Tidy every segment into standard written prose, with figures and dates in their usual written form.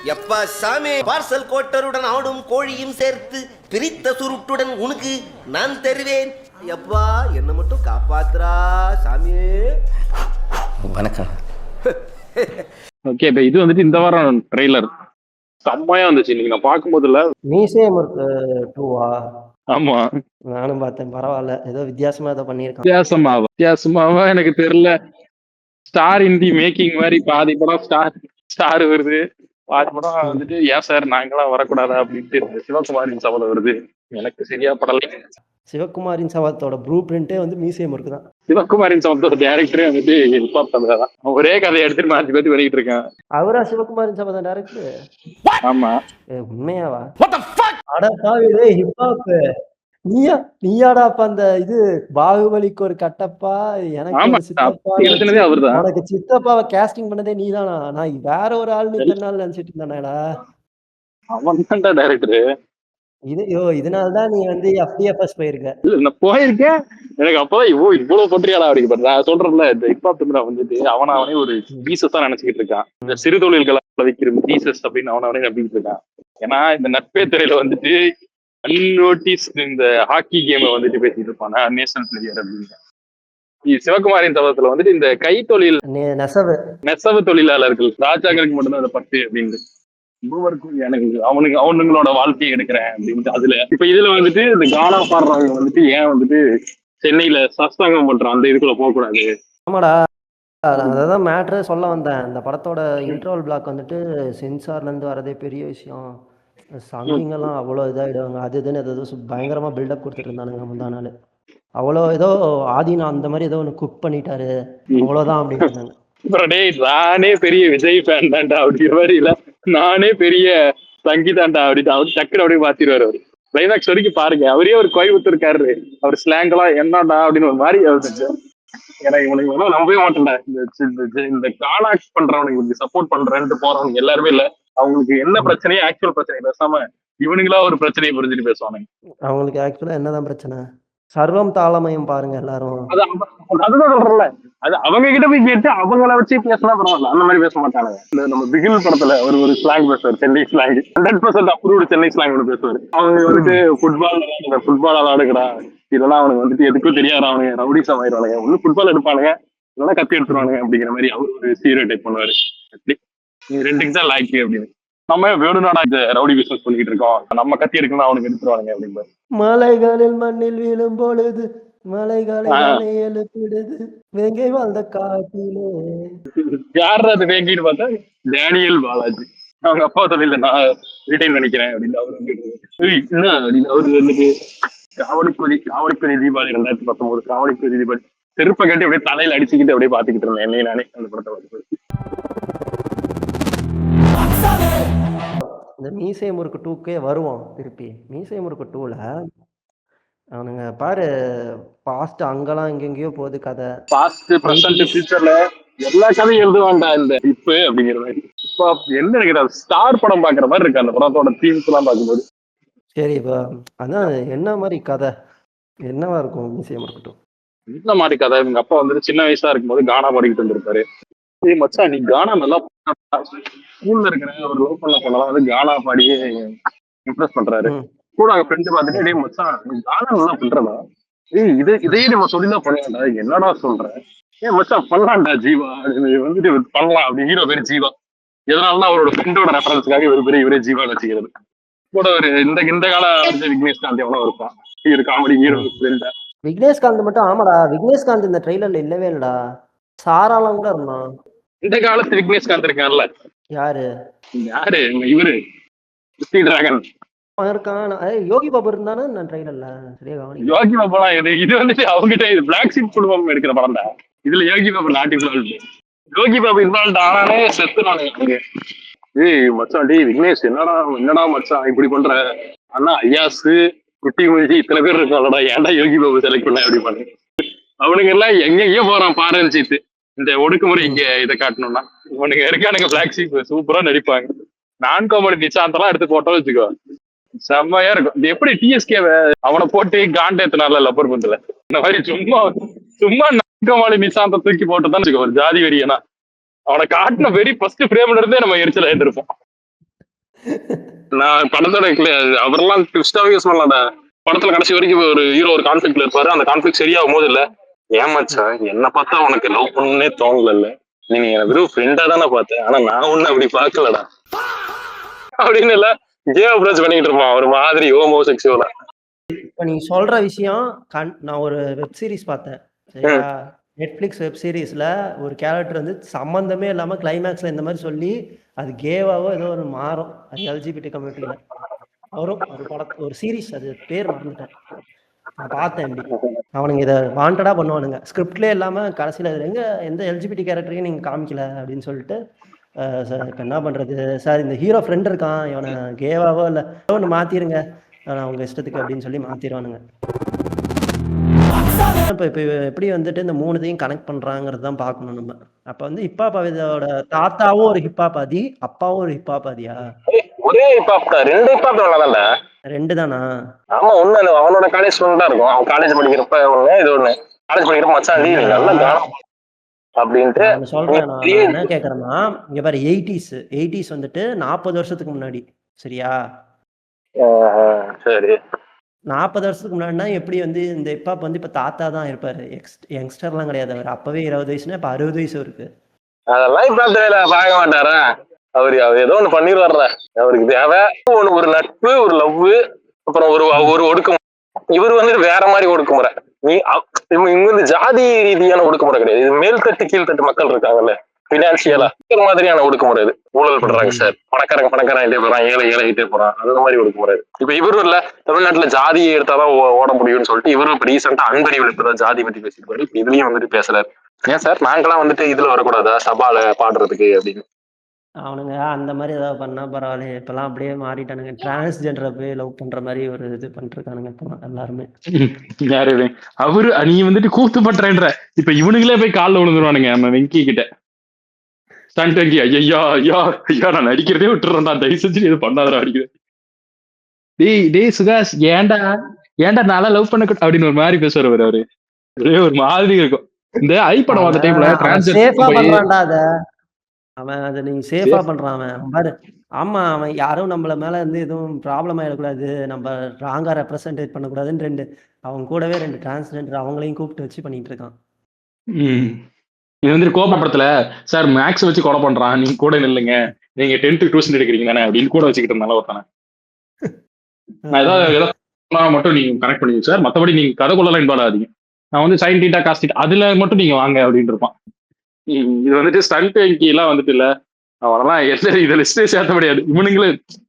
எப்பா சாமி, பார்சல் கோட்டருடன் ஆடும் கோழியும் சேர்த்து பிரித்த சுருட்டுடன் உனக்கு நான் தருவேன். எப்பா என்ன மட்டும் காப்பாத்துறா சாமியே. வணக்கம். ஓகே, இப்ப இது வந்துட்டு இந்த வாரம் ட்ரெய்லர் செம்மையா வந்துச்சு. நீங்க நான் பார்க்கும்போதுல மியூசியம் இருக்கு 2வா? ஆமா, நானும் பார்த்தேன். பரவாயில்ல, ஏதோ வித்தியாசமா ஏதோ பண்ணியிருக்கான். வித்தியாசமாவா எனக்கு தெரியல. ஸ்டார் இந்தி மேக்கிங் மாதிரி பாதி படம் ஸ்டார் வருது, பாதி படம் வந்துட்டு ஏன் சார் நாங்களாம் வரக்கூடாதா அப்படின்ட்டு இந்த சிவகுமாரின் சபதம் வருது. எனக்கு சரியா படலை. சிவகுமாரின் சபதத்தோட ப்ளூ பிரிண்டே வந்து மியூசியம் இருக்கு தான். சிவகுமாரின் சபதத்தோட டேரக்டரே வந்துட்டு ஹிப்ஹாப் தமிழ் தான். ஒரே கதையை எடுத்துட்டு மாத்தி மாத்தி பண்ணிட்டு இருக்கான். அவரா சிவகுமாரின் சபதம் டேரக்டர்? ஆமா, உண்மையாவா? அட பாவிலே, ஹிப்ஹாப் நீயாடா அப்ப அந்த இது பாகுபலிக்கு ஒரு கட்டப்பா, எனக்கு ஒரு சித்தப்பா, அவர்தான். உனக்கு சித்தப்பாவை கேஸ்டிங் பண்ணதே நீதானா? நான் வேற ஒரு ஆள்னு இத்தனை நாள் நினைச்சிட்டு இருந்தானேடா. அவன் தான்டா டைரக்டர். இதனாலதான் நீ வந்து FDFS போயிருக்க. நான் போயிருக்கேன். எனக்கு அப்பதான் இவ்வளவு பற்றியாடா அப்படி நான் சொல்றேன்ல, இந்த ஹிப்ஹாப் தமிழா வந்துட்டு அவனே ஒரு ஜீசஸ் தான் நினைச்சுக்கிட்டு இருக்கான். இந்த சிறு தொழில்களை வைக்கிற ஜீசஸ் அப்படின்னு அவனே நம்பிக்கிட்டு இருக்கான். ஏன்னா இந்த நட்பே துறையில வந்துட்டு அன்நோட்டீஸ் இந்த ஹாக்கி கேமை வந்துட்டு பேசிட்டு இருப்பான், நேஷனல் பிளேயர் அப்படின்னு. சிவகுமாரின் சபதத்துல வந்துட்டு இந்த கைத்தொழில் நெசவு தொழிலாளர்கள் ராஜாக்களுக்கு மட்டும்தான் அதை பட்டு அப்படின்னு எனக்கு அவனுங்களோட வாழ்க்கையை எடுக்கிறேன் அப்படின்ட்டு. அதுல இப்ப இதுல வந்துட்டு இந்த கானா பாடுறவங்க வந்துட்டு ஏன் வந்துட்டு சென்னையில சஸ்தாங்கம் பண்றான், அந்த இதுக்குள்ள போக கூடாது. ஆமாடா, அதான் மேட்ரு சொல்ல வந்தேன். இந்த படத்தோட இன்ட்ரோல் பிளாக் வந்துட்டு சென்சார்ல இருந்து வரதே பெரிய விஷயம். சாங்கிங்கெல்லாம் அவ்வளோ இதாகிடுவாங்க, அது இதுன்னு ஏதோ பயங்கரமா பில்டப் கொடுத்துட்டு இருந்தானுங்க முந்தா நாள். அவ்வளோ ஏதோ ஆதினா அந்த மாதிரி ஏதோ ஒன்று குக் பண்ணிட்டாரு, அவ்வளோதான் அப்படின்னு இருந்தாங்க. நானே பெரிய விஜய் ஃபேன் தான்டா அப்படிங்கிற மாதிரி இல்ல, நானே பெரிய சங்கீதாண்டா அப்படின்னு அவர் டக்குனு அப்படியே மாத்திடுவாரு. அவரு கிளைமேக்ஸ் வரைக்கும் பாருங்க, அவரே ஒரு கோயம்புத்தூர் இருக்காரு, அவர் ஸ்லாங் எல்லாம் என்னடா அப்படின்னு ஒரு மாதிரி இருந்துச்சு. ஏன்னா இவனுக்கு வேணா நம்பவே மாட்டேன்டா, இந்த காலாக்ஸ் பண்றவனுக்கு சப்போர்ட் பண்றேன்ட்டு போறவனுக்கு எல்லாருமே இல்ல, அவங்களுக்கு என்ன பிரச்சனையோ ஆக்சுவல் பிரச்சனை பேசாம இவனுங்களா ஒரு பிரச்சனையை புரிஞ்சுட்டு பேசுவானுங்க. அவங்களுக்கு ஆக்சுவலா என்னதான் பிரச்சனை? சர்வம் தாளமயம் பாருங்க எல்லாரும். அதுதான் சொல்றேன்ல, அது அவங்க கிட்ட போய் கேட்டு அவங்கள வச்சு பேசினா பரவாயில்ல, அந்த மாதிரி பேச மாட்டாங்க. நம்ம பிகில் படத்துல ஒரு ஸ்லாங் பேசுவார், Chennai slang 100% approved Chennai slang ஒன்று பேசுவாரு. அவங்க வந்துட்டு ஃபுட்பால் விளாடுங்கடா, இதெல்லாம் அவனுக்கு வந்துட்டு எதுக்கும் தெரியாது, அவனுங்க ரவுடிசம் ஆயிடுவானுங்க, ஒண்ணு ஃபுட்பால் எடுப்பானுங்க இல்லைன்னா கத்தி எடுத்துருவானுங்க அப்படிங்கிற மாதிரி அவர் ஒரு ஸ்டீரியோ டைப் பண்ணுவாரு. ரெண்டுக்கு தான் லாய்க்கு அப்படின்னு. நம்ம வேணும்னாடா இந்த ரவுடி பிசினஸ் பண்ணிக்கிட்டு இருக்கோம், நம்ம கத்தி எடுக்கலாம் அவனுக்கு எடுத்துருவானுங்க அப்படின்னு. மலைகளில் மண்ணில் வீழும் பொழுது மலைகளை எழுப்பிடுது வேங்கை வாழ்ந்த காட்டிலே. யாரு அது வேங்கின்னு பார்த்தா டேனியல் பாலாஜி, அவங்க அப்பா தொழில நான் ரிட்டைன் பண்ணிக்கிறேன் அப்படின்னு அவரு வந்துட்டு காவடிப்பதி தீபாவளி 2019 காவடிப்பதி தீபாவளி செருப்பை கட்டி அப்படியே தலையில அடிச்சுக்கிட்டு அப்படியே பாத்துக்கிட்டு இருந்தேன் என்னை நானே அந்த படத்தை பார்த்து. இந்த மீசை முறுக்கு 2க்கே வருவோம் திருப்பி. மீசை முறுக்கு 2ல அவனுங்க பாரு, பாஸ்ட் அங்கெல்லாம் எங்கெங்கயோ போகுது கதை, பாஸ்ட் பிரசன்ட் ஃபியூச்சர்ல எல்லா கதையும் எழுதுவான்டா இந்த இப்ப அப்படிங்கிற மாதிரி. இப்ப என்ன நினைக்கிறார், ஸ்டார் படம் பாக்குற மாதிரி இருக்கு அந்த படத்தோட தீம்ஸ் எல்லாம் பார்க்கும்போது. சரி, இப்போ அதான் என்ன மாதிரி கதை என்னவா இருக்கும் மீசை முறுக்கு 2? இந்த மாதிரி கதை, எங்க அப்பா வந்துட்டு சின்ன வயசா இருக்கும்போது கானா பாடிக்கிட்டு இருந்திருப்பாரு. மச்சான் நீ கானா நல்லா ஸ்கூல்ல இருக்கிற ஒரு லவ் பண்ண போனதான் வந்து கானா பாடியே இம்ப்ரெஸ் பண்றாரு. கூட அங்க ஃப்ரெண்டு பார்த்துட்டு டே மச்சான் நீ கானா நல்லா பண்றதா, இதையே நம்ம சொல்லிதான் பண்ணலாம்டா, என்னடா சொல்ற, ஏன் மச்சான் பண்ணலாம்டா ஜீவா வந்துட்டு பண்ணலாம் அப்படி. ஹீரோ பேரு ஜீவா, எதனாலதான் அவரோட ஃப்ரெண்டோட ரெஃபரன்ஸுக்காக இவரே ஜீவான்னு வச்சுக்கிறது. கூட ஒரு இந்த கால விக்னேஷ்காந்த் எவ்வளவு இருப்பான், ஒரு காமெடி ஹீரோ ஃப்ரெண்டா. விக்னேஷ்காந்த் மட்டும் ஆமாடா, விக்னேஷ்காந்த் இந்த ட்ரெய்லர்ல இல்லவே இல்லடா, சாராலாம் கூட இருந்தான். இந்த காலத்து விக்னேஷ்காந்த் இருக்கான்ல, யாரு இவரு டிராகன் இருக்கான். யோகி பாபு இருந்தானே நான் ட்ரெய்லர்ல சரியா கவனிக்கல. யோகி பாபுலாம் இது வந்துட்டு அவங்ககிட்ட இது பிளாக் ஷீப் குடும்பம் எடுக்கிற படம் தான். இதுல Yogi Babu not involve. Yogi Babu involve ஆனாலே செத்துனானுங்க. மச்சான் டி விக்னேஷ் என்னடா மச்சான் இப்படி பண்ற, ஆனா ஐயாஸ் குட்டி மொழி இத்தனை பேர் இருக்காங்கடா, ஏன்டா யோகி பாபு செலக்ட் பண்ண அப்படி பண்ணு. அவனுங்க எல்லாம் எங்கெங்கயோ போறான் பாருன்னு சீத்து, இந்த ஒடுக்குமுறை இங்க இதை காட்டணும்னா இவனுங்க இருக்கானுங்க பிளாக் ஷீப் சூப்பரா நடிப்பாங்க. நான் காமெடி நிச்சாந்தெல்லாம் எடுத்து போட்டோம் வச்சுக்கோ, செம்மையா இருக்கும். இது எப்படி டிஎஸ்கே அவனை போட்டு காண்டேத்தினால லப்பர் பண்றல, இந்த மாதிரி சும்மா நான் காமெடி நிச்சாந்த தூக்கி போட்டுதான் வச்சுக்கோ ஒரு ஜாதி வெறியனா, அவனை காட்டின வெறி ஃபர்ஸ்ட் ஃப்ரேம்ல இருந்தே நம்ம எரிச்சல இருந்திருப்போம். நான் படத்தோட அவரெல்லாம் ட்விஸ்டாவே யூஸ் பண்ணலாம்டா. படத்துல கடைசி வரைக்கும் ஒரு ஹீரோ ஒரு கான்ஃபிளிக்ட்ல இருப்பாரு. அந்த கான்ஃபிளிக்ட் சரியாகும் போது இல்ல, ஏமாச்சா என்ன பார்த்தா உனக்கு லவ் பண்ணணும்னே தோணல, நீங்க வெறும் ஃப்ரெண்டா தானே பார்த்தேன், ஆனா நான் ஒண்ணு அப்படி பார்க்கலடா அப்படின்னு இல்ல கேம் அப்ரோச் பண்ணிட்டு இருப்பான் ஒரு மாதிரி ஹோமோ செக்சுவலா. இப்போ நீ சொல்ற விஷயம் நான் ஒரு வெப் சீரிஸ் பார்த்தேன் சரியா, நெட்ஃப்ளிக்ஸ் வெப் சீரிஸ்ல ஒரு கேரக்டர் வந்து சம்மந்தமே இல்லாம கிளைமேக்ஸ்ல இந்த மாதிரி சொல்லி அது கேவாவோ ஏதோ ஒரு மாறும், அது எல்ஜிபிடி கம்யூனிட்டியில வரும் ஒரு ஒரு சீரிஸ், அது பேர் மறந்துட்டேன். நான் பார்த்தேன் இப்படி அவனுங்க இதை வாண்டடா பண்ணுவானுங்க, ஸ்கிரிப்ட்லேயே இல்லாம கடைசியில எங்க எந்த எல்ஜிபிடி கேரக்டரையும் நீங்க காமிக்கல அப்படின்னு சொல்லிட்டு சார் இப்போ என்ன பண்றது சார், இந்த ஹீரோ ஃப்ரெண்ட் இருக்கான் இவனை கேவாவோ இல்லை ஒன்று மாத்திருங்க அவங்க இஷ்டத்துக்கு அப்படின்னு சொல்லி மாத்திடுவானுங்க. இப்போ இப்போ எப்படி வந்துட்டு இந்த மூணுத்தையும் கனெக்ட் பண்றாங்கிறது தான் பார்க்கணும் நம்ம. அப்ப வந்து ஹிப்ஹாப் இதோட தாத்தாவும் ஒரு ஹிப்ஹாபாதி, அப்பாவும் ஒரு ஹிப்ஹாபாதியா? ஒரே ஹிப்ஹாப் தான், ரெண்டு ஹிப்ஹாப் நல்லாதான்டா. ரெண்டு தானா? ஆமா, ஒண்ணு அவனோட காலேஜ் ஸ்டூடெண்டா இருக்கும், அவன் காலேஜ் படிக்கிறப்ப ஒண்ணு, இது ஒண்ணு காலேஜ் படிக்கிறப்ப மச்சான் நீ நல்லா காணும் அப்படின்ட்டு சொல்றேன். நான் என்ன கேக்குறேன்னா, இங்க பாரு 80s வந்துட்டு 40 வருஷத்துக்கு முன்னாடி சரியா? சரி, 40 வருஷத்துக்கு முன்னாடினா எப்படி வந்து இந்த ஹிப்ஹாப் வந்து இப்ப தாத்தா தான் இருப்பாரு, யங்ஸ்டர்லாம் கிடையாது அவர். அப்பவே 20 வயசுனா இப்ப 60 வயசு இருக்கு. அதெல்லாம் இப்ப பார்க்க மாட்டாரா அவரு ஏதோ ஒண்ணு பண்ணிடுவார்ல. அவருக்கு தேவை ஒண்ணு ஒரு நட்பு, ஒரு லவ், அப்புறம் ஒரு ஒரு ஒடுக்குமுறை. இவர் வந்துட்டு வேற மாதிரி ஒடுக்குமுறை. இவங்க வந்து ஜாதி ரீதியான ஒடுக்குமுறை கிடையாது, இது மேல்தட்டு கீழ்த்தட்டு மக்கள் இருக்காங்கல்ல பினான்சியலா மாதிரியான ஒடுக்குமுறை. இது ஊழல் பண்றாங்க சார், பணக்காரன் ஆகிட்டே போறான், ஏழை ஆகிட்டே போறான், அந்த மாதிரி ஒடுக்குமுறை. இப்ப இவரும் இல்ல தமிழ்நாட்டுல ஜாதியை எடுத்தாதான் ஓட முடியும்னு சொல்லிட்டு இவரும் இப்ப ரீசெண்டா அன்பறிவில் இப்பதான் ஜாதி பத்தி பேசிட்டு இதுலயும் வந்துட்டு பேசுறாரு. ஏன் சார் நாங்கெல்லாம் வந்துட்டு இதுல வரக்கூடாதா சபால பாடுறதுக்கு அப்படின்னு. அவனுங்க அந்த மாதிரி ஏதாவது பண்ணா பரவாயில்ல, இப்பெல்லாம் அப்படியே மாறிட்டானுங்க, டிரான்ஸ்ஜெண்டரை போய் லவ் பண்ற மாதிரி ஒரு இது பண்ணிருக்கானுங்க இப்பெல்லாம் எல்லாருமே. யாரு அவரு நீ வந்துட்டு கூத்து பண்றேன்ற இப்ப இவனுங்களே போய் காலில் விழுந்துருவானுங்க நம்ம வெங்கி கிட்ட. ஸ்டண்ட் வெங்கி ஐயா ஐயா ஐயா நான் நடிக்கிறதே விட்டுறேன்டா, தயவு செஞ்சு இது பண்ணாதடா அடிக்கிறேன். டேய் சுகாஷ் ஏன்டா நான் லவ் பண்ண அப்படின்னு ஒரு மாதிரி பேசுவார் அவரு, ஒரு மாதிரி இருக்கும். இந்த ஐ படம் அந்த டைம்ல அவன் அதை நீ சேஃபா பண்றான் அவன் பாரு. ஆமா, அவன் யாரும் நம்மள மேல இருந்து எதுவும் ப்ராப்ளம் ஆயிடக்கூடாது, நம்ம ராங்கா ரெப்ரசன்டேட் பண்ணக்கூடாதுன்னு அவன் கூடவே 2 டிரான்ஸ்ஜெண்டர் அவங்களையும் கூப்பிட்டு வச்சு பண்ணிட்டு இருக்கான். இது வந்து கோப படத்துல சார் மேக்ஸ் வச்சு கொலை பண்றான், நீங்க கூட நில்லுங்க, நீங்க 10th டியூஷன் எடுக்கிறீங்க தானே அப்படின்னு கூட வச்சுக்கிட்டு இருந்தாலும் ஒருத்தானே. நான் ஏதாவது மட்டும் நீங்க கனெக்ட் பண்ணுவீங்க சார், மற்றபடி நீங்க கதைக்குள்ளலாம் இன்வால்வ் ஆகாதீங்க, நான் வந்து சைன் டீட்டா காஸ்ட் அதுல மட்டும் நீங்க வாங்க அப்படின்னு இருப்பான். இது வந்துட்டு ஸ்டண்ட் எல்லாம் வந்துட்டு இல்ல அவனெல்லாம் இதை லிஸ்டே சேர்த்த முடியாது. இவனுங்களே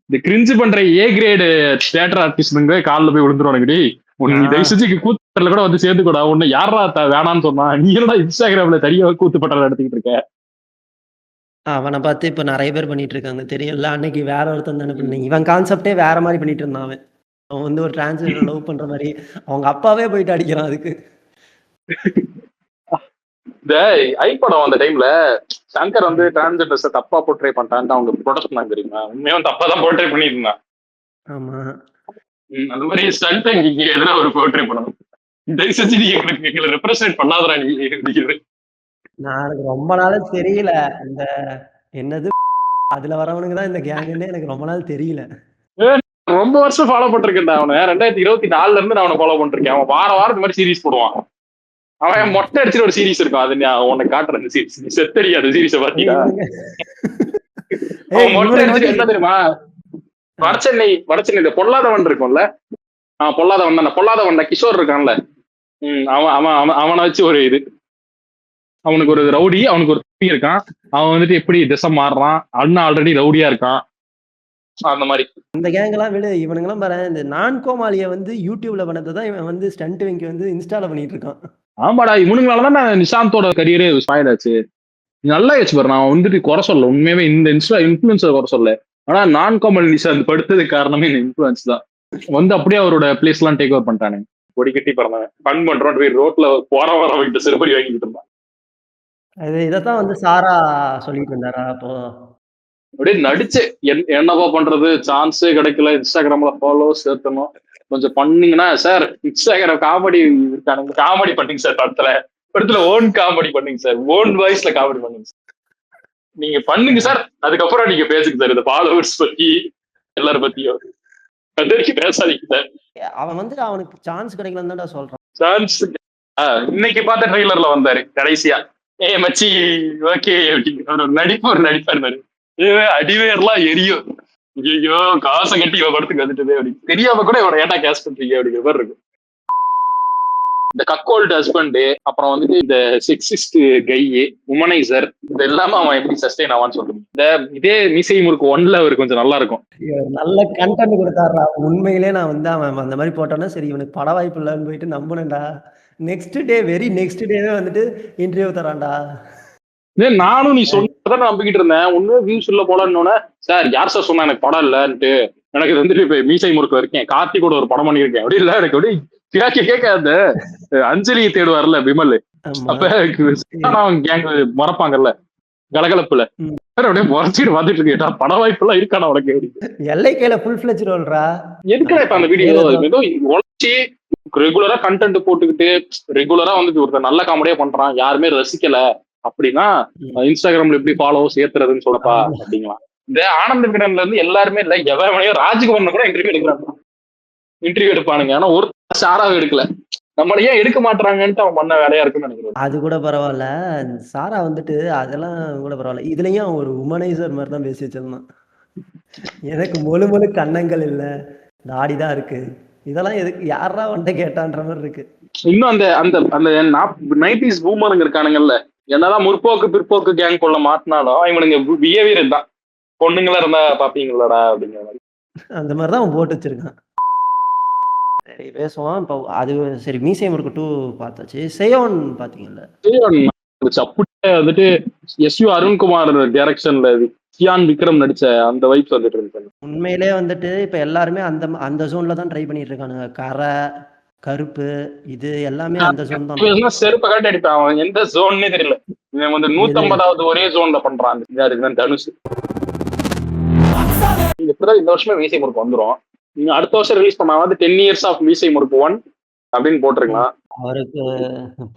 இந்த கிரிஞ்சு பண்ற ஏ கிரேடு தியேட்டர் ஆர்டிஸ்டுங்க காலில் போய் விழுந்துருவானுங்கடி, உன் தயவு செஞ்சு கூத்துப்பட்டில கூட வந்து சேர்ந்து கூட உன்னை யாரா வேணான்னு சொன்னா, நீ என்னடா இன்ஸ்டாகிராம்ல தனியாக கூத்துப்பட்டல எடுத்துக்கிட்டு இருக்க. அவனை பார்த்து இப்ப நிறைய பேர் பண்ணிட்டு இருக்காங்க தெரியல. அன்னைக்கு வேற ஒருத்தன் தானே பண்ணி, இவன் கான்செப்டே வேற மாதிரி பண்ணிட்டு இருந்தான். அவன் வந்து ஒரு டிரான்ஸ்ஜெண்டர் லவ் பண்ற மாதிரி அவங்க அப்பாவே போயிட்டு அடிக்கிறான் அதுக்கு. இந்த ஐ படம் அந்த டைம்ல சங்கர் வந்து டிரான்ஸ்ஜெண்டர்ஸை தப்பா போர்ட்ரே பண்ணிட்டான்னு அவங்க ப்ரொடெஸ்ட் பண்ணாங்க தெரியுமா? உண்மையாக தப்பா தான் போர்ட்ரே பண்ணிட்டு இருந்தான். ஆமா, அந்த மாதிரி ஸ்டண்ட் இங்க எதுனா ஒரு போர்ட்ரே பண்ணணும், தயவு செஞ்சு நீ எங்களை ரெப்ரசன்ட் பண்ணாதடா நீ அப்படிங்கிறது. நான் எனக்கு ரொம்ப நாள் தெரியல இந்த என்னது அதுல வரவனுக்கு தான் இந்த கேங்குன்னு எனக்கு ரொம்ப நாள் தெரியல. ரொம்ப வருஷம் ஃபாலோ பண்ணிருக்கேன் அவனை, 2024 இருந்து நான் அவனை ஃபாலோ பண்ணிருக்கேன். அவன் வாரம் இந்த மாதிரி சீரீஸ் போடுவான். அவன் மொட்டை அடிச்சுட்டு ஒரு சீரீஸ் இருக்கும், அது உனக்கு காட்டுறேன் அந்த சீரீஸ், செத்தடி அந்த சீரீஸை பாத்தீங்களா? மொட்டை அடிச்சுட்டு என்ன தெரியுமா, வடச்சென்னை இந்த பொல்லாதவன் இருக்கும்ல, பொல்லாதவன் தான், பொல்லாதவன் கிஷோர் இருக்கான்ல, அவனை வச்சு ஒரு இது, அவனுக்கு ஒரு ரவுடி, அவனுக்கு ஒரு தம்பி இருக்கான், அவன் வந்துட்டு எப்படி திசை மாறுறான், அண்ணா ஆல்ரெடி ரவுடியா இருக்கான், அந்த மாதிரி. இந்த கேங் எல்லாம் விடு, இவனுங்கெல்லாம் பாரு, இந்த நான் கோமாளிய வந்து யூடியூப்ல பண்ணதான் இவன் வந்து ஸ்டண்ட் வெங்கி வந்து இன்ஸ்டால பண்ணிட்டு இருக்கான். ஆமாடா, இவனுங்களாலதான் நான் நிஷாந்தோட கரியரே ஸ்பாயில் ஆச்சு. நல்லா ஆச்சு பாரு, நான் வந்துட்டு குறை சொல்ல, உண்மையாவே இந்த இன்ஃபுளுன்ஸை குறை சொல்ல, ஆனா நான் கோமாளி நிஷாந்த் படுத்ததுக்கு காரணமே இந்த இன்ஃபுளுன்ஸ் தான். வந்து அப்படியே அவரோட பிளேஸ் எல்லாம் டேக் ஓவர் பண்ணிட்டானு, கொடி கட்டி பிறந்தாங்க, ஃபன் பண்றோம் ரோட்ல போற வைக்கிட்டு சிறுபடி வாங்கிட்டு இருந்தான். இதைத்தான் வந்து சாரா சொல்லிட்டு இருந்தாரா அப்போ? அப்படியே நடிச்சு என்னவா பண்றது, சான்ஸே கிடைக்கல, இன்ஸ்டாகிராம்ல ஃபாலோவர்ஸ் சேர்த்தணும், கொஞ்சம் பண்ணீங்கன்னா சார் இன்ஸ்டாகிராம் காமெடி இருக்கானுங்க, காமெடி பண்ணீங்க சார், படத்துல ஓன் காமெடி பண்ணீங்க சார், ஓன் வாய்ஸ்ல காமெடி பண்ணுங்க சார், நீங்க பண்ணுங்க சார், அதுக்கப்புறம் நீங்க பேசுங்க சார் இந்த ஃபாலோவர்ஸ் பத்தி, எல்லாரும் பத்தியும் அது வரைக்கும் பேசாதீங்க சார். அவன் அவனுக்கு சான்ஸ் கிடைக்கலன்னு தான்டா சொல்றான். சான்ஸ் இன்னைக்கு பார்த்த ட்ரெய்லர்ல வந்தாரு கடைசியா, மச்சி ஓகே அப்படிங்கிற ஒரு நடிப்பாரு. அடிவேர்லாம் எரியும், ஐயோ காசை கட்டி இவ படத்துக்கு வந்துட்டதே அப்படி தெரியாம கூட இவனை ஏன்டா கேஸ் பண்றீங்க அப்படிங்கிற மாதிரி இருக்கும். இந்த கக்கோல்டு ஹஸ்பண்ட், அப்புறம் வந்துட்டு இந்த செக்ஸிஸ்ட் கை, உமனைசர், இது எல்லாமே அவன் எப்படி சஸ்டெயின் ஆவான்னு சொல்றேன். இந்த இதே மீசை முறுக்கு 1ல அவர் கொஞ்சம் நல்லா இருக்கும், நல்ல கண்டென்ட் கொடுத்தாருடா. உண்மையிலே நான் அவன் அந்த மாதிரி போட்டோன்னா சரி இவனுக்கு பட வாய்ப்பு இல்லைன்னு போயிட்டு நம்புனேன்டா. நெக்ஸ்ட் டே நெக்ஸ்ட் டேவே வந்துட்டு இன்டர்வியூ தரான்டா. நானும் நீ சொன்னதான் நம்பிக்கிட்டு இருந்தேன். ஒன்னும் வியூஸ் இல்ல போலன்னு, சார் யார் சார் சொன்னா எனக்கு படம் இல்லன்ட்டு, எனக்கு வந்துட்டு இப்ப மீசை முறுக்கு இருக்கேன், கார்த்திகோட ஒரு படம் பண்ணிருக்கேன் அப்படி இல்ல, எனக்கு அப்படி கேட்க அந்த அஞ்சலியை தேடுவார்ல விமல், அப்ப கேங் மறப்பாங்கல்ல கலகலப்புல, அப்படியே முறைச்சிட்டு வந்துட்டு இருக்கேன், பட வாய்ப்பு எல்லாம் இருக்கான உனக்கு எல்லை கையில ஃபுல் ஃபிளெஜ் ரோல்ரா எதுக்குடா இப்ப அந்த வீடியோ ஏதோ உழைச்சி ரெகுலரா கண்டென்ட் போட்டுக்கிட்டு ரெகுலரா வந்துட்டு ஒருத்தர் நல்ல காமெடியா பண்றான், யாருமே ரசிக்கல அப்படின்னா இன்ஸ்டாகிராம்ல எப்படி ஃபாலோவர்ஸ் ஏத்துறதுன்னு சொல்லப்பா அப்படிங்களா. இந்த ஆனந்த விகடன்ல இருந்து எல்லாருமே இல்ல எவனையோ ராஜ்குமார் கூட இன்டர்வியூ எடுப்பானுங்க, ஆனா ஒரு சாராவை எடுக்கல. நம்மள ஏன் எடுக்க மாட்டாங்கன்ட்டு அவன் பண்ண வேலையா இருக்குன்னு நினைக்கிறேன். அது கூட பரவாயில்ல, சாரா வந்துட்டு அதெல்லாம் கூட பரவாயில்ல, இதுலயும் ஒரு உமனைசர் மாதிரி தான் பேசி வச்சிருந்தான். எனக்கு மொழு கண்ணங்கள் இல்ல, தாடிதான் இருக்கு, இதெல்லாம் எதுக்கு யாரா வந்துட்டு கேட்டான்ற மாதிரி இருக்கு. இன்னும் அந்த அந்த அந்த 90s பூமருங்க இருக்கானுங்கல்ல, என்னதான் முற்போக்கு பிற்போக்கு கேங் கொள்ள மாட்டினாலும் இவனுங்க பிஹேவியர் தான், பொண்ணுங்களா இருந்தா பாப்பீங்களாடா அப்படிங்கிற மாதிரி அந்த மாதிரிதான் அவன் போட்டு வச்சிருக்கான். சரி பேசுவான் இப்போ. அது சரி, மீசை முறுக்கு 2 பார்த்தாச்சு. சேயோன் பாத்தீங்கல்ல? அப்படியே வந்துட்டு எஸ்யூ அருண்குமார் டைரக்ஷன்ல சியான் விக்ரம் நடிச்ச அந்த வைப்ஸ் வந்துட்டு இருக்கு. உண்மையிலே வந்துட்டு இப்ப எல்லாருமே அந்த ஜோன்ல தான் ட்ரை பண்ணிட்டு இருக்கானுங்க. கரை, கருப்பு, இது எல்லாமே அந்த ஜோன் தான். செருப்ப காட்டி அடிப்பான், அவன் எந்த ஜோன்னே தெரியல. இவன் வந்து 150வது ஒரே ஜோன்ல பண்றான். தனுஷ் இப்பதான் இந்த வருஷமே மீசை முறுக்கு வந்துரும். நீங்க அடுத்த வருஷம் ரிலீஸ் பண்ணா வந்து 10 years ஆஃப் மீசை முறுக்கு 1 அப்படின்னு போட்டிருக்கலாம். அவருக்கு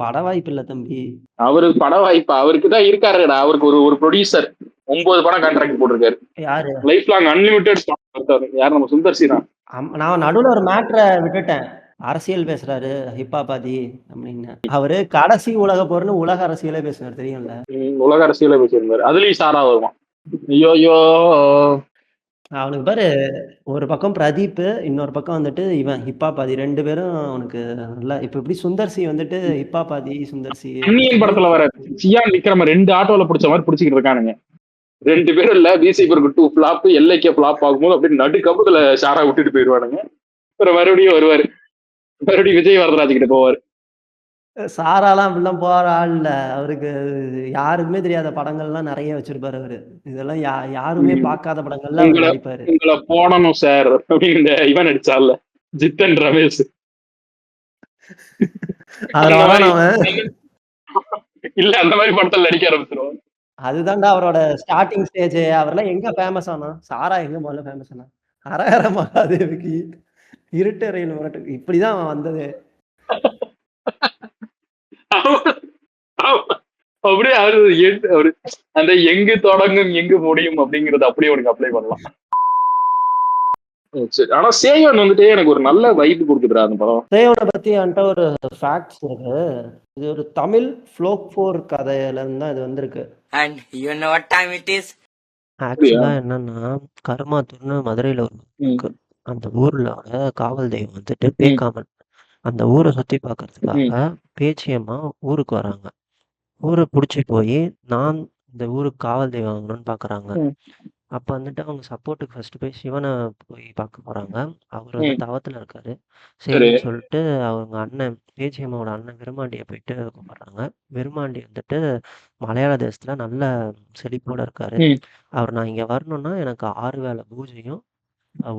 பட வாய்ப்பு இல்ல தம்பி. அவருக்கு பட வாய்ப்பு அவருக்கு தான் இருக்காருடா. அவருக்கு ஒரு ப்ரொடியூசர் 9 படம் கான்ட்ராக்ட் போட்டிருக்காரு. யாரு? Life long unlimited. யார்? நம்ம சுந்தர்சி தான். நான் நடுவுல ஒரு மேட்டரை விட்டுட்டேன். அரசியல் பேசுறாரு ஹிப்பாபாதி அப்படின்னு. அவரு கடைசி உலக போர்னு உலக அரசியலே பேசுறாரு, தெரியும்ல? உலக அரசியலே பேசியிருந்தாரு. அதுலயும் சாரா வருவான். ஐயோ அவனுக்கு பாரு, ஒரு பக்கம் பிரதீப், இன்னொரு பக்கம் வந்துட்டு இவன் ஹிப்பாபாதி, 2 பேரும் அவனுக்கு நல்லா. இப்ப எப்படி சுந்தர்சி வந்துட்டு ஹிப்பாபாதி, சுந்தர்சி அந்நியன் படத்துல வர சியான் விக்ரம 2 ஆட்டோல பிடிச்ச மாதிரி பிடிச்சிக்கிட்டு இருக்கானுங்க. 2 பேரும் இல்ல, பிசி 2 ஃபிளாப், எல்லைக்கே ஃபிளாப் ஆகும்போது அப்படி நடுக்கப்புல சாரா விட்டுட்டு போயிடுவானுங்க. அப்புறம் மறுபடியும் வருவாரு, மறுபடியும் விஜய் வரதராஜ் கிட்ட போவாரு. சாராலாம் அப்படிலாம் போற ஆள் இல்ல. அவருக்கு யாருக்குமே தெரியாத படங்கள்லாம் நிறைய வச்சிருப்பாரு அவரு. இதெல்லாம் யாருமே பார்க்காத படங்கள்ல அவர் நடிப்பாரு. உங்களை போடணும் சார் அப்படின்னு இவன் நடிச்சால ஜித்தன் ரமேஷ். இல்ல அந்த மாதிரி படத்துல நடிக்க ஆரம்பிச்சிருவான். அதுதான்டா அவரோட ஸ்டார்டிங் ஸ்டேஜ். அவரெல்லாம் எங்க ஃபேமஸ் ஆனா? சாரா எங்க முதல்ல ஃபேமஸ் ஆனா? ஹரஹர மகாதேவிக்கு, இருட்டறையில் முரட்டு, இப்படிதான் அவன் வந்தது. அப்படியே அவரு அந்த எங்கு தொடங்கும் எங்கு முடியும் அப்படிங்கறது அப்படியே உனக்கு அப்ளை பண்ணலாம். ஆனா சேயோன் வந்துட்டு எனக்கு ஒரு நல்ல வைப் கொடுக்குதுடா அந்த படம். சேயோனை பத்தி என்கிட்ட ஒரு ஃபேக்ட்ஸ் இருக்கு. இது ஒரு தமிழ் ஃப்ளோக் ஃபோர் கதையில இருந்து தான் இது வந்திருக்கு. And you know what time it is? ஆக்சுவலா என்னன்னா, கருமாத்தூர்னு மதுரையில ஒரு அந்த ஊர்ல காவல் தெய்வம் வந்துட்டு பேக்காமன். அந்த ஊரை சுத்தி பார்க்கறதுக்காக பேச்சியம்மா ஊருக்கு வராங்க. ஊரை புடிச்சு போய் நான் இந்த ஊருக்கு காவல் தெய்வம் வாங்கணும்னு பாக்குறாங்க. அப்ப வந்துட்டு அவங்க சப்போர்ட்டுக்கு ஃபர்ஸ்ட் போய் சிவனை போய் பார்க்க போறாங்க. அவர் வந்து தவத்துல இருக்காரு. சரின்னு சொல்லிட்டு அவங்க அண்ணன், பேச்சியம்மாவோட அண்ணன் விருமாண்டியை போயிட்டு கூப்பிடுறாங்க. விருமாண்டி வந்துட்டு மலையாள தேசத்துல நல்ல செழிப்போட இருக்காரு. அவர் நான் இங்க வரணும்னா எனக்கு 6 வேளை பூஜையும்,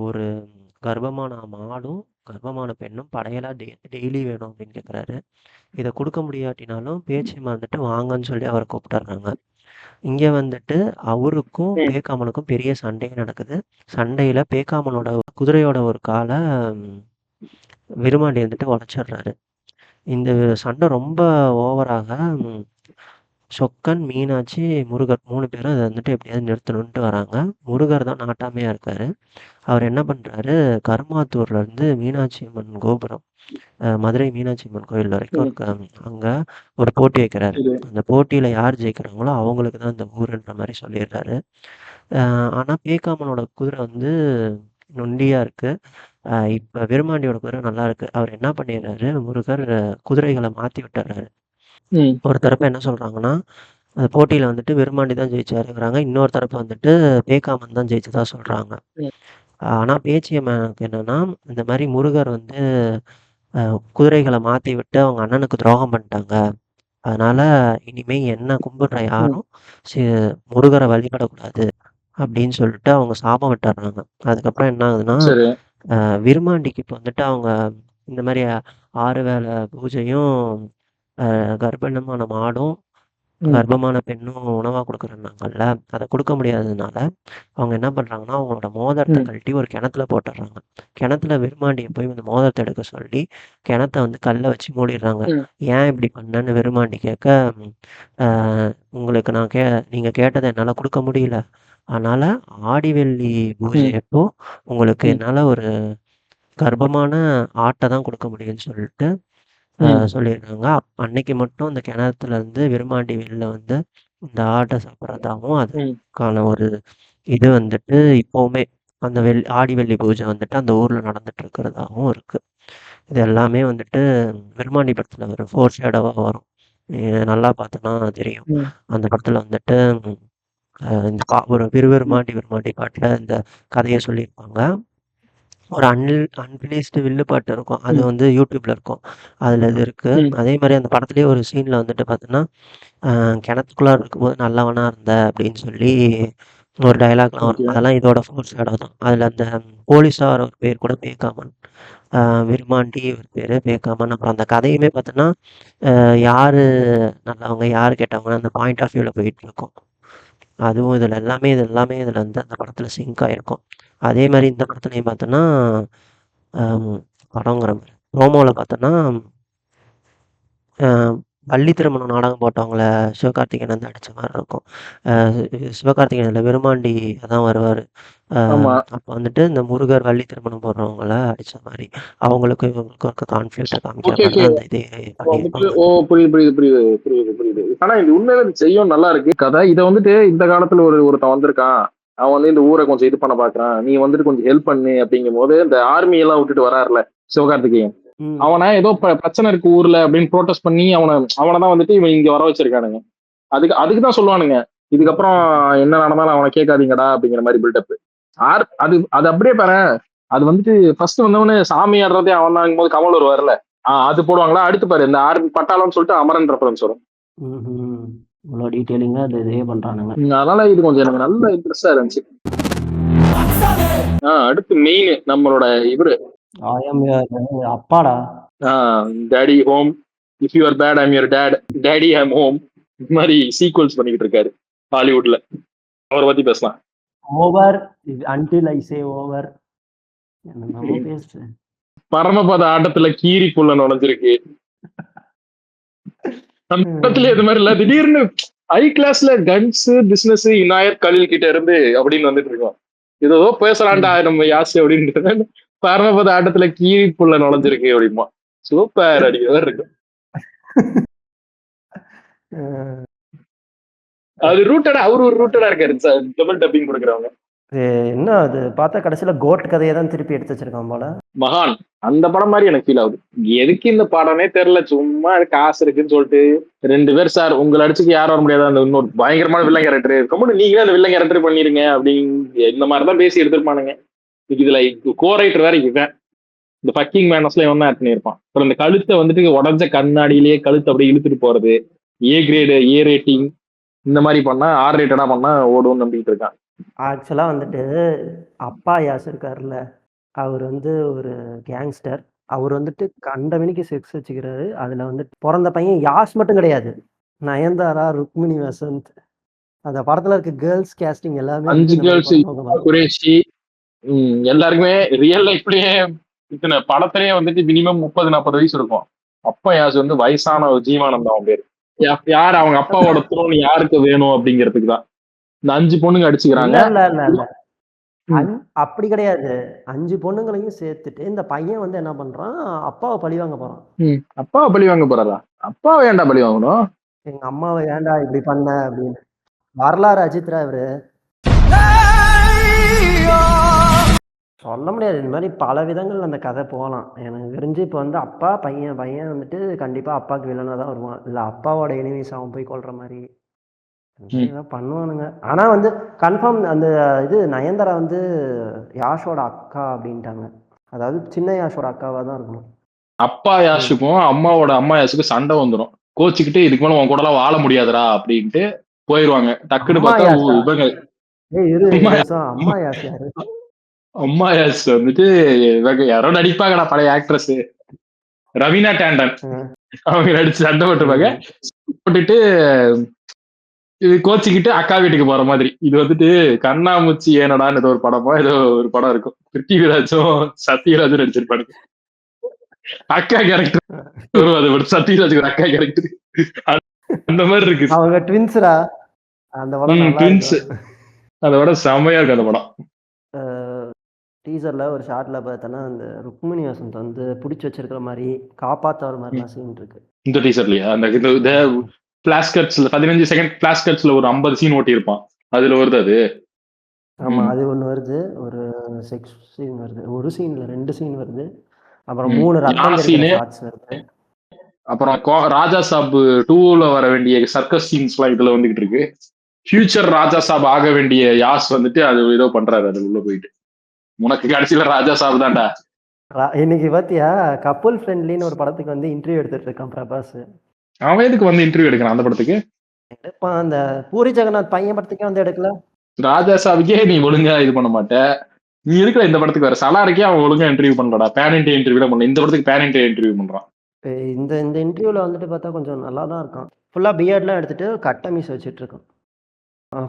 ஒரு கர்ப்பமான மாடும் கர்ப்பமான பெண்ணும் படையலா டெய்லி வேணும் அப்படின்னு கேட்குறாரு. இதை கொடுக்க முடியாட்டினாலும் பேச்சியம்மா வந்துட்டு வாங்கன்னு சொல்லி அவரை கூப்பிட்டுறாங்க. இங்க வந்துட்டு அவருக்கும் பேக்காமனுக்கும் பெரிய சண்டை நடக்குது. சண்டையில பேக்காமனோட குதிரையோட ஒரு காலை விருமாண்டி வந்துட்டு உடைச்சிடுறாரு. இந்த சண்டை ரொம்ப ஓவராக சொக்கன், மீனாட்சி, முருகர் 3 பேரும் அத வந்துட்டு எப்படியாவது நிறுத்தணுன்ட்டு வராங்க. முருகர் தான் நாட்டாமையா இருக்காரு. அவர் என்ன பண்றாரு, கருமாத்தூர்ல இருந்து மீனாட்சி அம்மன் கோபுரம், மதுரை மீனாட்சி அம்மன் கோயில் வரைக்கும் இருக்க அங்க ஒரு போட்டி வைக்கிறாரு. அந்த போட்டியில யார் ஜெயிக்கிறாங்களோ அவங்களுக்கு தான் இந்த ஊருன்ற மாரி சொல்லிடுறாரு. ஆனா பேக்காமனோட குதிரை வந்து நொண்டியா இருக்கு. இப்ப விருமாண்டியோட குதிரை நல்லா இருக்கு. அவர் என்ன பண்ணிடுறாரு, முருகர் குதிரைகள மாத்தி விட்டுர்றாரு. ஒரு தரப்பு என்ன சொல்றாங்கன்னா, அந்த போட்டியில வந்துட்டு விருமாண்டி தான் ஜெயிச்சாருங்கிறாங்க. இன்னொரு தரப்பு வந்துட்டு பேக்காமன் தான் ஜெயிச்சதா சொல்றாங்க. ஆனா பேச்சியம்மனுக்கு என்னன்னா, இந்த மாரி முருகர் வந்து குதிரைகள மாத்தி விட்டு அவங்க அண்ணனுக்கு துரோகம் பண்ணிட்டாங்க. அதனால இனிமே என்ன கும்பிடுற யாரும் சி முருகர வழிபடக்கூடாது அப்படின்னு சொல்லிட்டு அவங்க சாபம் விட்டுர்றாங்க. அதுக்கப்புறம் என்ன ஆகுதுன்னா, சரி. விருமாண்டிக்கு இப்ப வந்துட்டு அவங்க இந்த மாரி 6 வேள பூஜையும், கர்ப்பமான மாடும், கர்ப்பமான பெண்ணும் உணவா குடுக்குறேன்னாங்கல்ல, அத குடுக்க முடியாததுனால, அவங்க என்ன பண்றாங்கன்னா, அவங்களோட மோதிரத்த கழட்டி ஒரு கிணத்துல போட்டுர்றாங்க. கிணத்துல விருமாண்டிய போய் அந்த மோதிரத்த எடுக்க சொல்லி, கிணத்த வந்து கல்ல வச்சு மூடிடுறாங்க. ஏன் இப்படி பண்ணேன்னு விருமாண்டி கேட்க, "அ உங்களுக்கு நான் நீங்க கேட்டத என்னால குடுக்க முடியல. அதனால ஆடி வெள்ளி பூஜை அப்போ உங்களுக்கு என்னால ஒரு கர்ப்பமான ஆட்ட தான் குடுக்க முடியும்ன்னு" சொல்லிட்டு சொல்லியிருக்காங்க. அன்னைக்கு மட்டும் அந்த கிணத்துல இருந்து விருமாண்டி வெளில வந்து இந்த ஆட்ட சாப்பிட்றதாவும், அதுக்கான ஒரு இது வந்துட்டு இப்பவுமே அந்த ஆடி வெள்ளி பூஜை வந்துட்டு அந்த ஊர்ல நடந்துட்டு இருக்கிறதாவும் இருக்கு. இது எல்லாமே வந்துட்டு விருமாண்டி படத்துல ஒரு ஃபோர் ஷேடோவா வரும். நீ நல்லா பார்த்தனா தெரியும். அந்த படத்துல வந்துட்டு இந்த ஒரு விருவிருமாண்டி விருமாண்டி பாட்டுல இந்த கதைய சொல்லியிருப்பாங்க. ஒரு அன்பிளீஸ்டு வில்லு பாட்டு இருக்கும். அது வந்து யூடியூப்ல இருக்கும். அதுல இது இருக்கு. அதே மாரி அந்த படத்திலேயே ஒரு சீன்ல வந்துட்டு பார்த்தீங்கன்னா, கிணத்துக்குள்ளார இருக்கும்போது நல்லவனா இருந்த அப்படின்னு சொல்லி ஒரு டயலாக்லாம் வரும். அதெல்லாம் இதோட ஃபோர் ஷேடோ தான். அதுல அந்த போலீஸா வர ஒரு பேர் கூட பேக்காமன். விருமாண்டி ஒரு பேரு, பேக்காமன். அப்புறம் அந்த கதையுமே பார்த்தீங்கன்னா, யாரு நல்லவங்க, யாரு கெட்டவங்கன்னு அந்த பாயிண்ட் ஆஃப் வியூல போயிட்டுருக்கும். அதுவும் இது எல்லாமே இதுல வந்து அந்த படத்துல சிங்க் ஆயிருக்கும். அதே மாரி இந்த படத்துலயும் பார்த்தோன்னா, படங்கிற பாரு, ப்ரோமோல பார்த்தோன்னா, அ வள்ளி திருமணம் நாடகம் போட்டவங்கள சிவகார்த்திகேயன் வந்து அடிச்ச மாரி இருக்கும். சிவகார்த்திகேயன் இல்ல, விருமாண்டி தான் வருவாரு. அப்ப வந்துட்டு இந்த முருகர் வள்ளி திருமணம் போடுறவங்கள அடிச்ச மாரி, அவங்களுக்கும் இவங்களுக்கும் இருக்க கான்ஃப்ளிக்ட்ட காமிக்கிற மாரி தான் அந்த இதே பண்ணியிருப்பாங்க. புரியுது. ஆனா இது உண்மையில செய்யும் நல்லா இருக்கு கதை. இத வந்துட்டு இந்த காலத்துல ஒருத்தன் வந்திருக்கான், அவன் வந்து இந்த ஊரை கொஞ்சம் இது பண்ண பாக்குறான், நீ வந்துட்டு கொஞ்சம் ஹெல்ப் பண்ணு அப்படிங்கும் போது இந்த ஆர்மி எல்லாம் விட்டுட்டு வராருல சிவகார்த்திகேயன், அவனை ஏதோ பிரச்சனை இருக்கு ஊர்ல அப்படின்னு ப்ரோட்டஸ்ட் பண்ணி அவனதான் வந்துட்டு இவன் இங்க வர வச்சிருக்கானுங்க. அதுக்குதான் சொல்லுவானுங்க, இதுக்கப்புறம் என்ன நடந்தாலும் அவனை கேட்காதீங்கடா அப்படிங்கிற மாதிரி பில்டப். அது அது அப்படியே பாரு. அது வந்துட்டு ஃபர்ஸ்ட் வந்தவனே சாமி ஆடுறதே அவன் தான் போது கமல் வருவார்ல, அது போடுவாங்களா. அடுத்து பாரு இந்த ஆர்மி பட்டாளம்னு சொல்லிட்டு அமரன் ரெஃபரன்ஸ் வரும். இவ்வளோ டீட்டெயிலிங்கா அது இதே பண்றானுங்க. அதனால இது கொஞ்சம் எனக்கு நல்ல இன்ட்ரெஸ்டா இருந்துச்சு. அடுத்து மெயின் நம்மளோட இவரு அப்பாடா, daddy home, if you are bad I'm your dad, daddy I'm home, இந்த மாதிரி சீக்வல்ஸ் பண்ணிக்கிட்டு இருக்காரு ஹாலிவுட்ல. அவரை பத்தி பேசலாம். Over until I say over. பேசு. பரமபத ஆட்டத்துல கீரி புள்ள நுழைஞ்சிருக்கு. அந்த இடத்துல இது மாதிரி இல்ல, திடீர்னு ஹை கிளாஸ்ல கன்ஸ் பிசினஸ் இனாயர் கலில் கிட்ட இருந்து அப்படின்னு வந்துட்டு இருக்கோம். ஏதோ பேசலாண்டா நம்ம யாசி அப்படின்னு, பரமபத ஆட்டத்துல கீரி புள்ள நுழைஞ்சிருக்கு அப்படிமா. சூப்பர் அடிக்கிறதா இருக்கு. அது ரூட்டடா, அவரு ஒரு ரூட்டடா இருக்காரு டபுள் டப்பிங் கொடுக்குறவங்க. என்ன அது பார்த்தா கடைசியில கோட் கதையை தான் திருப்பி எடுத்து வச்சிருக்கான் போல. மகான் அந்த படம் மாதிரி எனக்கு ஃபீல் ஆகுது. எதுக்கு இந்த படமே தெரியல, சும்மா காசு இருக்குன்னு சொல்லிட்டு 2 பேர் சார் உங்களை அடிச்சுக்கு யாரும் வர முடியாது, அந்த இன்னொரு பயங்கரமான வில்லன் கேரக்டர் கம்முன்னு நீங்களே அந்த வில்லன் கேரக்டர் பண்ணிருங்க அப்படின்னு இந்த மாதிரிதான் பேசி எடுத்திருப்பானுங்க. இதுல கோ ரைட்டர் வேற இவன், இந்த ஃபக்கிங் மேனஸ்ல இவன் தான் ஆட் பண்ணியிருப்பான். அப்புறம் இந்த கழுத்தை வந்துட்டு உடஞ்ச கண்ணாடியிலேயே கழுத்து அப்படியே இழுத்துட்டு போறது, ஏ கிரேடு ஏ ரேட்டிங் இந்த மாதிரி பண்ணா ஆர் ரேட்டடா பண்ணா ஓடும்னு நம்பிட்டு இருக்கான். ஆக்சுவலா வந்துட்டு அப்பா யாஸ் இருக்காருல்ல, அவர் வந்து ஒரு கேங்ஸ்டர். அவர் வந்துட்டு கண்டவனிக்கு செக்ஸ் வச்சுக்கிறாரு. அதுல வந்துட்டு பிறந்த பையன் யாஸ் மட்டும் கிடையாது, நயன்தாரா, ருக்மிணி வசந்த், அந்த படத்துல இருக்க கேர்ள்ஸ் கேஸ்டிங் எல்லாமே 5 கேர்ள்ஸ் குரேஷி எல்லாருக்குமே ரியல் லைஃப்லயே இத்தனை படத்திலேயே வந்துட்டு மினிமம் 30-40 வயசு இருக்கும். அப்ப யாஸ் வந்து வயசான ஒரு ஜீவானந்தம் அவன் பேரு. யார் அவங்க அப்பாவோட த்ரோன் யாருக்கு வேணும் அப்படிங்கிறதுக்கு தான் இந்த 5 பொண்ணுங்க இல்ல அடிச்சுக்கிறாங்க. இல்ல இல்ல இல்ல ம். அப்படி கிடையாது. 5 பொண்ணுங்களையும் சேர்த்துட்டு இந்த பையன் வந்து என்ன பண்றான், அப்பாவை பழி வாங்க போறான். அப்பாவை பழி வாங்க போறாரா? அப்பாவை ஏன்டா பழி வாங்கணும்? எங்க அம்மாவை ஏன்டா இப்படி பண்ண அப்படின்னு. வரலாறு அஜித்ரா இவரு. சொல்ல முடியாது. இந்த மாதிரி பல விதங்கள்ல அந்த கதை போகலாம். எனக்கு தெரிஞ்சு இப்போ வந்து அப்பா பையன் பையன் வந்துட்டு கண்டிப்பா அப்பாவுக்கு வில்லனா தான் வருவான். இல்ல அப்பாவோட எனிமீஸ் அவன் போய் கொல்ற மாதிரி இந்த மாதிரி ஏதாவது பண்ணுவானுங்க. ஆனா வந்து கன்ஃபார்ம் அந்த இது நயன்தாரா வந்து யாஷோட அக்கா அப்படின்ட்டாங்க. அதாவது சின்ன யாஷோட அக்காவா தான் இருக்கணும். அப்பா யாஷுக்கும் அம்மாவோட அம்மா யாஷுக்கும் சண்டை வந்துடும். கோச்சிக்கிட்டு இதுக்கு மேல உன் கூட எல்லாம் வாழ முடியாதுடா அப்படின்ட்டு போயிருவாங்க. டக்குன்னு அம்மா பார்த்தா யாஷா? இவங்க ஏய் இரு அம்மா நிமிஷம். அம்மா யாஷ் யாரு? அம்மா யாஷ் வந்துட்டு இவங்க யாரோ நடிப்பாங்கடா பழைய ஆக்ட்ரஸ் ரவீனா டேண்டன். ம், அவங்க நடிச்சு சண்டை போட்டுருப்பாங்க. ம். போட்டுட்டு இது கோச்சிக்கிட்டு அக்கா வீட்டுக்கு போற மாதிரி. இது வந்துட்டு கண்ணாமூச்சி ஏனடான்னு ஏதோ ஒரு படமா ஏதோ ஒரு படம் இருக்கும். பிருத்திவிராஜும் சத்யராஜும் நடிச்சிருப்பானுங்க. அக்கா கேரக்டர் அது ஒரு சத்யராஜுக்கு ஒரு அக்கா கேரக்டர் அந்த மாதிரி இருக்கு. அவங்க ட்வின்ஸ்ரா. அந்த படம் நல்லா ட்வின்ஸ். இருக்கும். அதோட செம்மையா இருக்கு அந்த படம். டீசர்ல ஒரு ஷார்ட்ல பார்த்தோன்னா அந்த ருக்மிணி வசந்த் வந்து பிடிச்சி வச்சிருக்கிற மாதிரி காப்பாத்துற மாதிரிலாம் சீன் இருக்கு. இந்த டீசர்லயா அந்த பிளாஷ் கட்ஸ்ல 15 செகண்ட் பிளாஷ் கட்ஸ்ல ஒரு 50 சீன் ஓட்டி இருப்பான். அதுல வருது அது. ஆமா அது ஒண்ணு வருது. ஒரு செக்ஸ் சீன் வருது. ஒரு சீன்ல 2 சீன் வருது. அப்புறம் ம். 3 ரத்தம் யானை தெரிக்கிற சீனு ஷாட்ஸ் வருது. அப்புறம் ராஜா சாப் 2ல வர வேண்டிய சர்க்கஸ் சீன்ஸ் எல்லாம் இதுல வந்துகிட்டு இருக்கு. ஃபியூச்சர் ராஜா சாப் ஆக வேண்டிய யாஸ் வந்துட்டு அது ஏதோ பண்றாரு அது உள்ள போயிட்டு. உனக்கு கடைசியில ராஜா சாப் தான்டா. இன்னைக்கு பாத்தியா கப்புல் ஃப்ரெண்ட்லின்னு ஒரு படத்துக்கு வந்து இன்டர்வியூ எடுத்துட்டு இருக்கான் பிரபாஸ். அவன் எதுக்கு வந்து இன்டர்வியூ எடுக்கிறான் அந்த படத்துக்கு? எடுப்பான். அந்த பூரி ஜெகநாத் பையன் படத்துக்கே வந்து எடுக்கல. ராஜா சாவுக்கே நீ ஒழுங்கா இது பண்ண மாட்ட. நீ இருக்கிற இந்த படத்துக்கு வேற சலாருக்கே அவன் ஒழுங்கா இன்டர்வியூ பண்றடா. பேன் இண்டியா இன்டர்வியூ பண்ணல. இந்த படத்துக்கு பேன் இண்டியா இன்டர்வியூ பண்றான். இந்த இந்த இன்டர்வியூல வந்துட்டு பார்த்தா கொஞ்சம் நல்லா தான் இருக்கான். ஃபுல்லா பியர்ட்லாம் எடுத்துட்டு கட்ட மீஸ் வச்சுட்டு இருக்கான்.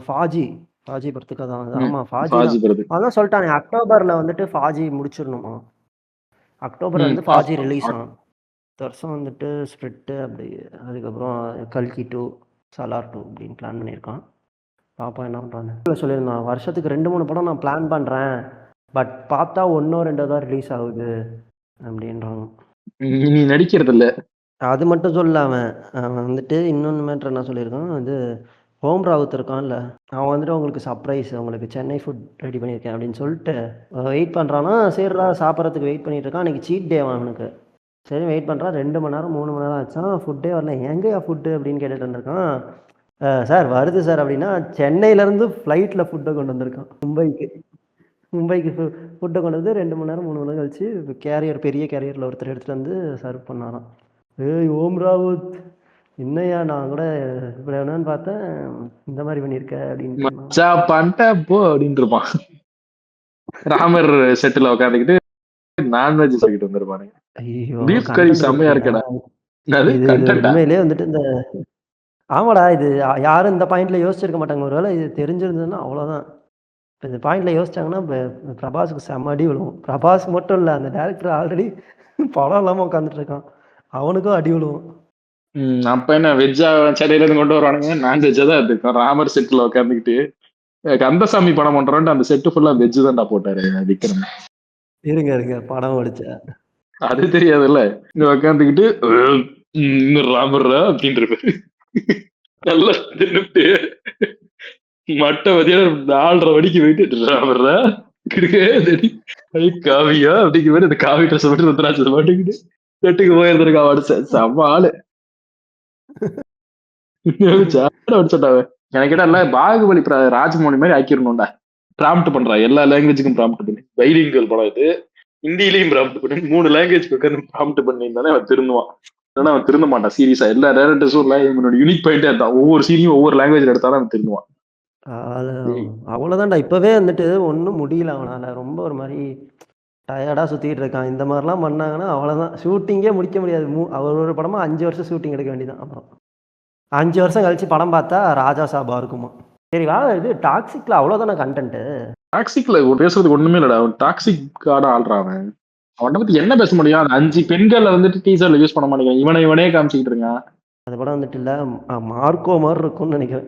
ஃபாஜி படத்துக்கு அதான். ஆமா ஃபாஜி பாஜி தான். படத்துக்கு அதான் சொல்லிட்டானே அக்டோபர்ல வந்துட்டு ஃபாஜி முடிச்சிடணுமா. அக்டோபர் வந்து ஃபாஜி ரிலீஸ் ஆகும். வருஷம் வந்துட்டு ஸ்பிரிட்டு அப்படி அதுக்கப்புறம் கல்கி 2 சலார் 2 அப்படின்னு பிளான் பண்ணியிருக்கான். பாப்பா என்ன பண்ணுறான்னு சொல்லியிருந்தான். வருஷத்துக்கு 2-3 படம் நான் பிளான் பண்ணுறேன். பட் பார்த்தா 1-2 தான் ரிலீஸ் ஆகுது அப்படின்றாங்க. நீ நடிக்கிறது இல்ல. அது மட்டும் சொல்ல அவன் வந்துட்டு இன்னொன்று மேட்ரு என்ன சொல்லியிருக்கான். அது ஹோம் ராவுத் இருக்கான்ல அவன் வந்துட்டு உங்களுக்கு சர்ப்ரைஸ் உங்களுக்கு சென்னை ஃபுட் ரெடி பண்ணியிருக்கேன் அப்படின்னு சொல்லிட்டு வெயிட் பண்ணுறான்னா. சரிடா சாப்பிட்றதுக்கு வெயிட் பண்ணிட்டு இருக்கான். அன்றைக்கி சீட் டே அவனுக்கு. சரி வெயிட் பண்ணுறான். 2 மணி நேரம் 3 மணி நேரம் ஆச்சான். ஃபுட்டே வரல. எங்கேயா ஃபுட்டு அப்படின்னு கேட்டுட்டு இருந்திருக்கான். சார் வருது சார் அப்படின்னா சென்னையிலேருந்து ஃப்ளைட்டில் ஃபுட்டை கொண்டு வந்திருக்கான் மும்பைக்கு ஃபுட்டை கொண்டு வந்து 2 மணி நேரம் 3 மணி நேரம் கழிச்சு பெரிய கேரியரில் ஒருத்தர் எடுத்துகிட்டு வந்து சர்வ் பண்ணாராம். ஏய் ஓம் ராவுத் என்னையா நான் கூட இப்படி வேணும்னு பார்த்தேன் இந்த மாதிரி பண்ணியிருக்க அப்படின்னு பண்ணிட்ட போ அப்படின்னு இருப்பான். ராமர் செட்டில் உட்காந்துக்கிட்டு நான்வெஜ் சாப்பிட்டு வந்துருப்பானுங்க. ஐயோ பீஃப் கறி செம்மையா இருக்கடா. இது உண்மையிலேயே வந்துட்டு இந்த ஆமாடா இது யாரும் இந்த பாயிண்ட்ல யோசிச்சிருக்க மாட்டாங்க. ஒருவேளை இது தெரிஞ்சிருந்ததுன்னா அவ்வளோதான். இப்போ இந்த பாயிண்ட்ல யோசிச்சாங்கன்னா பிரபாஸுக்கு செம்ம அடி விழுவும். பிரபாஸ் மட்டும் இல்லை அந்த டேரக்டர் ஆல்ரெடி படம் இல்லாமல் உட்காந்துட்டு இருக்கான். அவனுக்கும் அடி விழுவும். அப்ப என்ன வெஜ்ஜா சென்னையில இருந்து கொண்டு வருவானுங்க. நான்வெஜ்ஜா தான் இருக்கும். ராமர் செட்டில் உட்காந்துக்கிட்டு கந்தசாமி படம் பண்றோன்ட்டு அந்த செட்டு ஃபுல்லா வெஜ் தான்டா போட்டாரு விக்ரம். இருங்க படம் ஓடிச்ச அது தெரியாதுல்ல. இங்க உட்காந்துக்கிட்டு ராமர் அப்படின்னு இருப்பாரு. நல்லா தின்னுட்டு மட்டை மதியம் 4:30 மணிக்கு போயிட்டு ராமர்ரா காவியா அப்படிங்கிற மாதிரி அந்த காவி ட்ரெஸ் மட்டும் ருத்ராட்சத்தை மாட்டிக்கிட்டு செட்டுக்கு போயிருந்திருக்கா. அடிச்ச செம்ம ஆளு. அடிச்சட்டாவே எனக்கு கேட்டா பாகுபலி ராஜமௌழி மாதிரி ஆக்கிடணும்டா. ப்ராம்ப்ட் பண்றா எல்லா லாங்குவேஜுக்கும் ப்ராம்ப்ட் பண்ணி. பைலிங்குவல் படம் இது. ஹிந்திலையும் ப்ராம்ப்ட் பண்ணி 3 லாங்குவேஜ் உட்காந்து ப்ராம்ப்ட் பண்ணியிருந்தானே அவன் திருந்துவான். இல்லைன்னா அவன் திருந்த மாட்டான் சீரியஸா. எல்லா டேரக்டர்ஸும் இவனோட யூனிக் பாயிண்டே இருந்தான். ஒவ்வொரு சீனியும் ஒவ்வொரு லாங்குவேஜ்ல எடுத்தாலும் அவன் திருந்துவான். அவ்வளோதான்டா. இப்பவே வந்துட்டு ஒன்றும் முடியல அவனால. ரொம்ப ஒரு மாதிரி டயர்டா சுத்திட்டு இருக்கான். இந்த மாதிரிலாம் பண்ணாங்கன்னா அவ்வளோதான். ஷூட்டிங்கே முடிக்க முடியாது. அவர் ஒரு படமா 5 வருஷம் ஷூட்டிங் எடுக்க வேண்டியதான். அப்புறம் 5 வருஷம் கழிச்சு படம் பார்த்தா ராஜா சாபா இருக்குமா. சரி வா இது டாக்ஸிக்ல அவ்வளோதானே கண்டென்ட். டாக்ஸிக்ல பேசுறதுக்கு ஒண்ணுமே இல்லடா. அவன் டாக்ஸிக் கார்டா ஆள்றான். அவனை பத்தி என்ன பேச முடியும்? 5 பெண்களை வந்துட்டு டீசர்ல யூஸ் பண்ண மாட்டேங்கிறான். இவனே காமிச்சிக்கிட்டு இருக்கான். அந்த படம் வந்துட்டு இல்ல மார்க்கோ மாதிரி இருக்கும்னு நினைக்கிறேன்.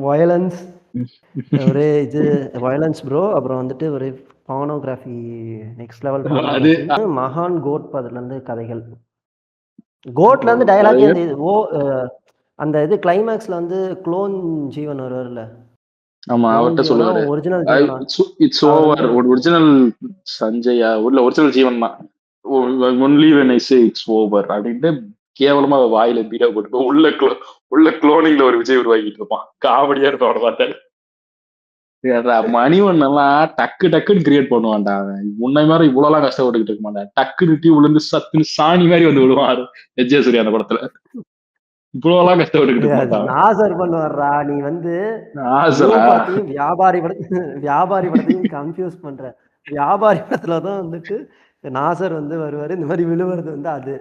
வயலன்ஸ் ஒரே இது வயலன்ஸ் ப்ரோ. அப்புறம் வந்துட்டு ஒரு பானோகிராஃபி, நெக்ஸ்ட் லெவல் அது பானோகிராஃபி. மகான் கோட் அதுல இருந்து கதைகள். கோட்ல இருந்து டயலாக் அந்த இது அந்த இது கிளைமேக்ஸ்ல வந்து க்ளோன் ஜீவன் வருவார்ல. ஆமா க்ளோன் அவர்கிட்ட ஜீவனா சொல்லுவாரு original Jeevana it's our over. வந்து ஒரிஜினல் சஞ்சயா உள்ள ஒரிஜினல் ஜீவன் தான். Only when I say it's over அப்படின்ட்டு கேவலமா வாயில பீடா போட்டு உள்ள குளோனிங்ல ஒரு விஜய் உருவாக்கிட்டு இருப்பான். காமெடியா இருக்கும் அவனை பார்த்தாரு. மணிவன் எல்லாம் டக்கு டக்குன்னு கிரியேட் பண்ணுவான்டா. அவன் முன்ன மாதிரி இவ்வளவு எல்லாம் கஷ்டப்பட்டுக்கிட்டு இருக்க மாட்டான். டக்கு நிட்டி விழுந்து சத்துன்னு சாணி மாதிரி வந்து விழுவான் எஜ்ஜே சூர்யா அந்த படத்துல. இவ்வளவு எல்லாம் கஷ்டப்பட்டுக்கிட்டு இருக்க அது மாட்டான். நாசர் பண்ணுவார்ரா. நீ வந்து ஆசரா படத்தையும் வியாபாரி படத்தையும் கன்ஃபியூஸ் பண்ற. வியாபாரி படத்துல தான் வந்துட்டு நாசர் வந்து வருவாரு. இந்த மாதிரி விழுவுறது வந்து அது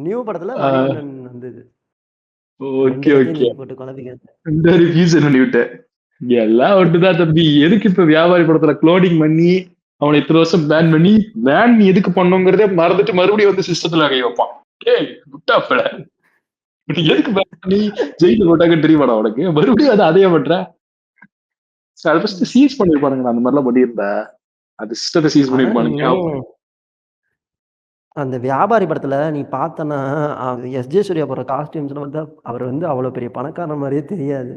நியூ படத்துல மணிவண்ணன் வந்தது. ஓகே ஓகே நீ போட்டு குழப்பிக்கிறது. இந்த ரிவ்யூஸ் பண்ணி விட்டேன். எல்லாம் ஒட்டுதான் தம்பி. எதுக்கு இப்ப வியாபாரி படத்துல க்ளோனிங் பண்ணி அவனை இத்தனை வருஷம் பேன் பண்ணி பேன் நீ எதுக்கு பண்ணுங்கிறதே மறந்துட்டு மறுபடியும் வந்து சிஸ்டத்துல கை வைப்பான். ஏய் விட்டாப்பல எதுக்கு பேன் பண்ணி ஜெயில போட்டாங்கன்னு தெரியுமாடா உனக்கு? மறுபடியும் அதை அதே பண்ற. அதை ஃபர்ஸ்ட் சீஸ் பண்ணிருப்பானுங்க. அந்த மாதிரிலாம் பண்ணியிருந்தா அது சிஸ்டத்தை சீஸ் பண்ணிருப்பானுங்க. அந்த வியாபாரி படத்துல நீ பார்த்தனா எஸ்ஜே சூர்யா போற காஸ்டியூம்ஸ்ல வந்து அவர் வந்து அவ்வளவு பெரிய பணக்காரன மாதிரியே தெரியாது.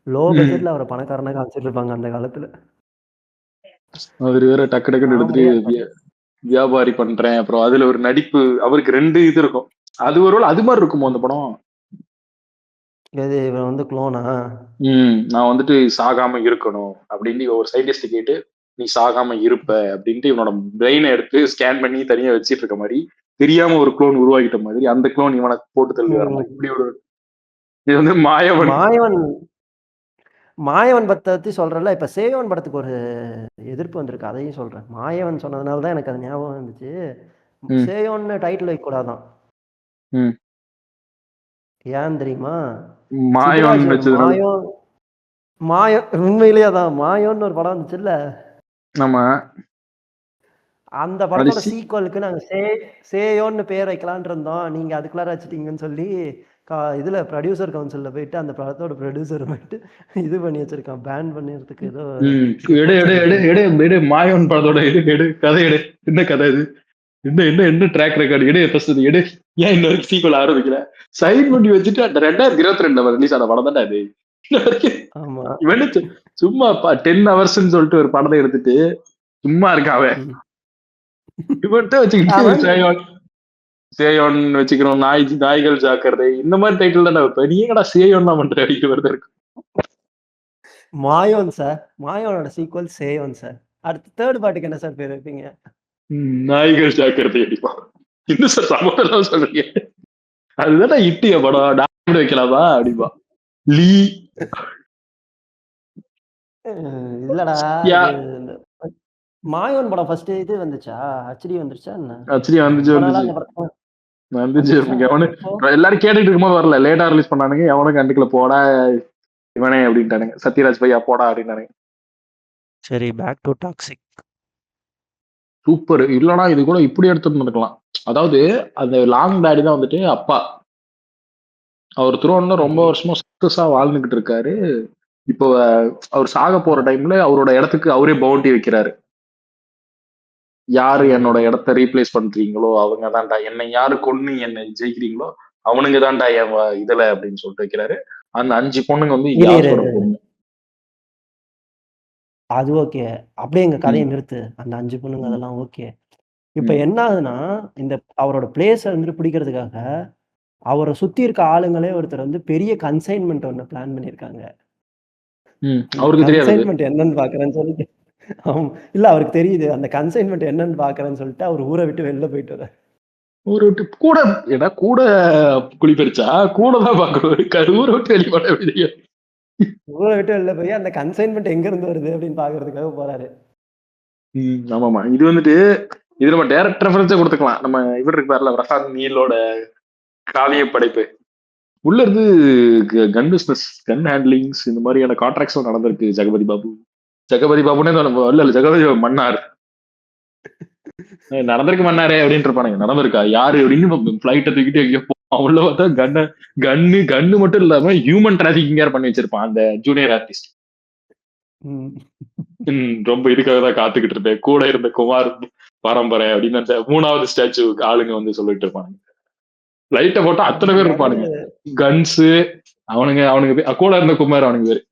லோ பட்ஜெட்ல அவரை பணக்காரனா காமிச்சிட்டு இருப்பாங்க அந்த காலத்துல. அவரு வேற டக்கு டக்குன்னு எடுத்துட்டு வியாபாரி பண்றேன். அப்புறம் அதுல ஒரு நடிப்பு அவருக்கு 2 இது இருக்கும். அது ஒரு அது மாதிரி இருக்குமோ அந்த படம். எது இவன் வந்து குளோனா? நான் வந்துட்டு சாகாம இருக்கணும் அப்படின்னு ஒரு சயின்டிஸ்ட் கேட்டு நீ சாகாம இருப்ப அப்படின்ட்டு இவனோட பிரெயினை எடுத்து ஸ்கேன் பண்ணி தனியா வச்சிட்டு இருக்க மாதிரி தெரியாம ஒரு குளோன் உருவாக்கிட்ட மாதிரி அந்த குளோன் இவனை போட்டு தள்ளி வரணும். இப்படி ஒரு இது வந்து மாயவன் பத்தி சொல்றல. இப்ப சேவன் படத்துக்கு ஒரு எதிர்ப்பு வந்திருக்கு. அதையும் சொல்றேன். மாயவன் சொன்னதுனாலதான் எனக்கு அது ஞாபகம் இருந்துச்சு. சேயோன்னு டைட்டில் வைக்க கூடாதான். ஏன் தெரியுமா? உண்மையிலேயே தான் மாயோன்னு ஒரு படம் வந்துச்சுல்ல. ஆமா அந்த படத்தோட சீக்வலுக்கு நாங்க சேயோன்னு பேர் வைக்கலான் இருந்தோம். நீங்க அதுக்குள்ளார வச்சுட்டீங்கன்னு சொல்லி இதுல ப்ரொடியூசர் கவுன்சில்ல போயிட்டு அந்த படத்தோட ப்ரொடியூசர் போயிட்டு இது பண்ணி வச்சிருக்கான். பேன் பண்ணிறதுக்கு ஏதோ எடு மாயோன் படத்தோட எடு கதை எடு. என்ன கதை இது? என்ன ட்ராக் ரெக்கார்டு எடு. ஃபர்ஸ்ட் எடு. ஏன் இன்னொரு சீக்வல் ஆரம்பிக்கல? சைன் பண்ணி வச்சுட்டு அந்த 2022 ரிலீஸ் ஆன படம் தானே அது. இவனு சும்மா 10 hours சொல்லிட்டு ஒரு படத்தை எடுத்துட்டு சும்மா இருக்கான். இவன்ட்ட வச்சுக்கிட்டு சேயோன் வச்சுக்கிறோம். நாய்கள் ஜாக்கிரதை இந்த மாதிரி டைட்டில் தான் இப்ப நீங்கடா சேயோன் தான் பண்ற அடிக்க வருது இருக்கு. மாயோன் சார். மாயோனோட சீக்வல் சேயோன் சார். அடுத்து தேர்ட் பார்ட்டுக்கு என்ன சார் பேர் வைப்பீங்க? நாய்கள் ஜாக்கிரதை அடிப்பா. இன்னும் சார் சமூகம் சொல்றீங்க. அதுதான் இட்டிய படம் டாக்டர் வைக்கலாமா அப்படிப்பா. லீ இல்லடா மாயோன் படம் ஃபர்ஸ்ட் இது வந்துச்சா? ஹெச்டி வந்துருச்சா என்ன? ஹெச்டி வந்துச்சு. எல்லாரும் கேட்டுட்டு இருக்கும்போது வரல. லேட்டா ரிலீஸ் பண்ணானுங்க. எவனும் கண்டுக்கல. போடா இவனே அப்படின்ட்டானுங்க. சத்யராஜ் பையா போடா அப்படின்னானுங்க. சரி பேக் டு டாக்ஸிக். சூப்பர். இல்லனா இது கூட இப்படி எடுத்துட்டு இருக்கலாம். அதாவது அந்த லாங் டாடி தான் வந்துட்டு அப்பா. அவர் த்ரோன்ல ரொம்ப வருஷமா சக்சஸா வாழ்ந்துகிட்டு இருக்காரு. இப்போ அவர் சாக போற டைம்ல அவரோட இடத்துக்கு அவரே பவுண்டரி வைக்கிறாரு. யாரு என்னோட இடத்த ரீப்ளேஸ் பண்றீங்களோ அவங்க தான்டா. என்னை யாரு கொன்னு என்னை ஜெயிக்கிறீங்களோ அவனுங்க தான்டா என் இதுல அப்படின்னு சொல்லிட்டு வைக்கிறாரு. அந்த 5 பொண்ணுங்க வந்து யாரோட பொண்ணு. அது ஓகே. அப்படியே எங்க கதையை நிறுத்து. அந்த 5 பொண்ணுங்க அதெல்லாம் ஓகே. இப்ப என்ன ஆகுதுன்னா இந்த அவரோட பிளேஸ வந்து பிடிக்கிறதுக்காக அவரை சுத்தி இருக்க ஆளுங்களே ஒருத்தர் வந்து பெரிய கன்சைன்மெண்ட் ஒண்ணு பிளான் பண்ணிருக்காங்க. அவருக்கு தெரியாது கன்சைன்மெண்ட் என்னன்னு பாக்குறேன்னு சொல்லிட்டு இல்ல அவருக்கு தெரியுது. அந்த கன்சைன்மெண்ட் என்னன்னு பாக்குறேன்னு சொல்லிட்டு அவர் ஊரை விட்டு வெளில போயிட்டு வர ஊரை விட்டு கூட ஏன்னா கூட குழி பறிச்சா கூட தான் பாக்குறோம். ஊரை விட்டு வெளிப்பட முடியும். ஊரை விட்டு வெளில போய் அந்த கன்சைன்மெண்ட் எங்க இருந்து வருது அப்படின்னு பாக்குறதுக்காக போறாரு. ஆமாமா. இது வந்துட்டு இது நம்ம டைரக்ட் ரெஃபரன்ஸே கொடுத்துக்கலாம். நம்ம இவர் இருக்கு பாருல பிரசாந்த் நீலோட காவிய படைப்பு உள்ள இருந்து கன் பிசினஸ் கன் ஹேண்ட்லிங்ஸ் இந்த மாதிரியான கான்ட்ராக்ட்ஸ் நடந்திருக்கு. ஜெகபதி பாபுனே இல்ல ஜெகபதி மன்னார் நடந்திருக்கு மன்னாரே அப்படின்ட்டு இருப்பானுங்க. நடந்திருக்கா யாரு அப்படின்னு பிளைட்டை தூக்கிட்டு எங்கேயோ அவள பார்த்தா கன்னு மட்டும் இல்லாம ஹியூமன் டிராபிகிங் பண்ணி வச்சிருப்பான் அந்த ஜூனியர் ஆர்டிஸ்ட். ம். ரொம்ப இதுக்காக தான் காத்துக்கிட்டு இருந்தேன், கூட இருந்த குமார் பரம்பரை அப்படின்னு அந்த 3வது ஸ்டாச்சு ஆளுங்க வந்து சொல்லிட்டு இருப்பாங்க. லைட்டை போட்டா அத்தனை பேர் இருப்பானுங்க, கன்ஸ். அவனுங்க கூட இருந்த குமார் அவனுங்க பேரு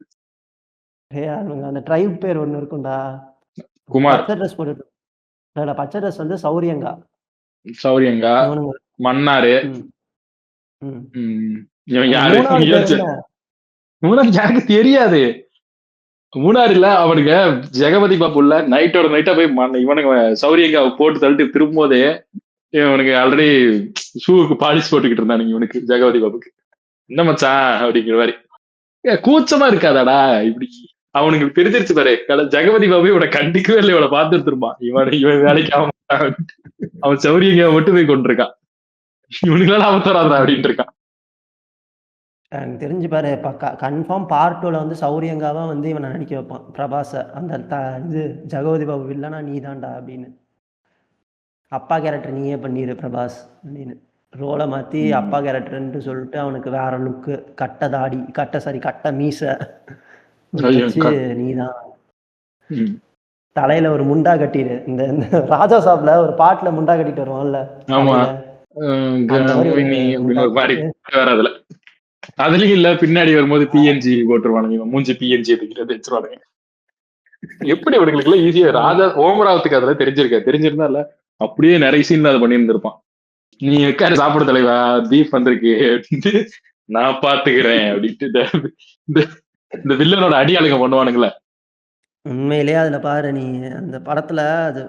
அவனுங்க அந்த ட்ரைப் பேர் ஒண்ணு இருக்கும்டா. குமார், பச்சை ட்ரெஸ் போட்டுட்டு இல்ல, பச்சை ட்ரெஸ் வந்து சௌரியங்கா. சௌரியங்கா, இவனுங்க. மன்னாரு. ம். ம். இவன் அந்த யாரு 3வது பேர் யோசிச்சு. என்ன? மூணார் யாருக்கு தெரியாது. மூணார் இல்ல, அவனுங்க ஜெகபதி பாப்புல நைட்டோட நைட்டா போய் இவனுங்க சௌரியங்கா போட்டு தள்ளிட்டு திரும்பும் போதே இவனுக்கு ஆல்ரெடி ஷூவுக்கு பாலிஷ் போட்டுக்கிட்டு இருந்தானுங்க இவனுக்கு, ஜெகபதி பாபுக்கு. என்ன மச்சான் அப்படிங்கிற மாதிரி. கூச்சமா இருக்காதாடா இப்படி. அவனுக்கு தெரிஞ்சிருச்சு பாரு, ஜெகபதி பாபு இவனை கண்டிக்கவே இல்லை, இவனை பார்த்துட்டு இருப்பான். இவன் வேலைக்கு அவன் சௌரியங்க மட்டும் போய் கொண்டிருக்கான். இவனுக்கெல்லாம் அவன் தராதா அப்படின்ட்டு இருக்கான். எனக்கு தெரிஞ்சு பாரு, கன்ஃபார்ம் பார்ட் 2ல வந்து சௌரியங்காவா வந்து இவனை நடிக்க வைப்பான் பிரபாஸ. அந்த இது ஜெகவதி பாபு வில்லனா நீ தான்டா அப்படின்னு. அப்பா கேரக்டர் நீயே பண்ணிடு பிரபாஸ் அப்படின்னு ரோலை மாத்தி அப்பா கேரக்டர்ன்னு சொல்லிட்டு அவனுக்கு வேற லுக்கு, கட்ட மீச வச்சு நீதான் தலையில ஒரு முண்டா கட்டிடு. இந்த ராஜா சாப்ல ஒரு பாட்டுல முண்டா கட்டிட்டு வருவான்ல, அதுலயும் இல்ல பின்னாடி வரும்போது பிஎன்ஜி போட்டுருவானுங்க, மூஞ்சி பிஎன்ஜி வச்சிருவானுங்க. எப்படி அவங்களுக்கு எல்லாம் ஈஸியா. ராஜா ஓமராவத்துக்கு அதெல்லாம் தெரிஞ்சிருந்தா இல்ல அப்படியே நிறைய சீன் அதை பண்ணி இருந்திருப்பான். நீ உட்காரு சாப்பிட தலைவா, பீஃப் வந்திருக்கு அப்படின்ட்டு நான் பாத்துக்கிறேன் அப்படின்ட்டு இந்த வில்லனோட அடியாளுங்க பண்ணுவானுங்களே. உண்மையிலேயே அதுல பாரு, நீ அந்த படத்துல அது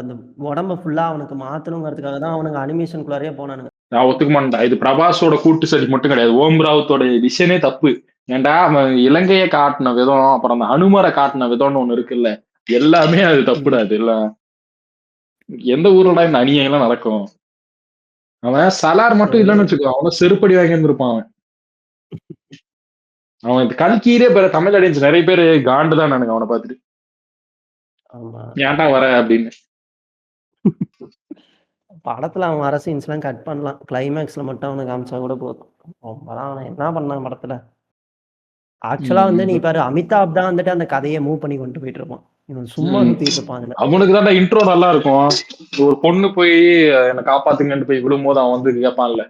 அந்த உடம்ப ஃபுல்லா அவனுக்கு மாத்தணுங்கிறதுக்காக தான் அவனுக்கு அனிமேஷனுக்குள்ளாரே போனானுங்க. நான் ஒத்துக்க மாட்டேன், இது பிரபாஸோட கூட்டு சதி மட்டும் கிடையாது, ஓம் ராவத்தோட விஷயமே தப்பு. ஏன்டா அவன் இலங்கையை காட்டின விதம், அப்புறம் அந்த அனுமரை காட்டின விதம்னு ஒண்ணு இருக்குல்ல, எல்லாமே அது தப்புடாது இல்ல. எந்த ஊர்லடா இந்த அநியாயம் எல்லாம் நடக்கும்? அவன் சலார் மட்டும் இல்லைன்னு வச்சுக்கோ, அவன் செருப்படி வாங்கி இருப்பான். அவன் கல்கீரே பேர தமிழ் ஆடியன்ஸ் நிறைய பேர் காண்டுதான் நானுங்க அவனை பார்த்துட்டு. ஏன்டா வர அப்படின்னு. படத்துல அவன் வர சீன்ஸ் எல்லாம் கட் பண்ணலாம், கிளைமேக்ஸ்ல மட்டும் அவனுக்கு காமிச்சா கூட போதும். அவன் என்ன பண்ணான் படத்துல? ஆக்சுவலா வந்து நீ பாரு, அமிதாப் தான் வந்துட்டு அந்த கதையை மூவ் பண்ணி கொண்டு போயிட்டு இருப்பான். இவன் சும்மா சுத்திட்டு இருப்பான். அதுல அவனுக்கு தான் இன்ட்ரோ நல்லா இருக்கும். ஒரு பொண்ணு போய் என்னை காப்பாத்துங்கன்னு போய் விழும்போது அவன் வந்து கேட்பான்ல,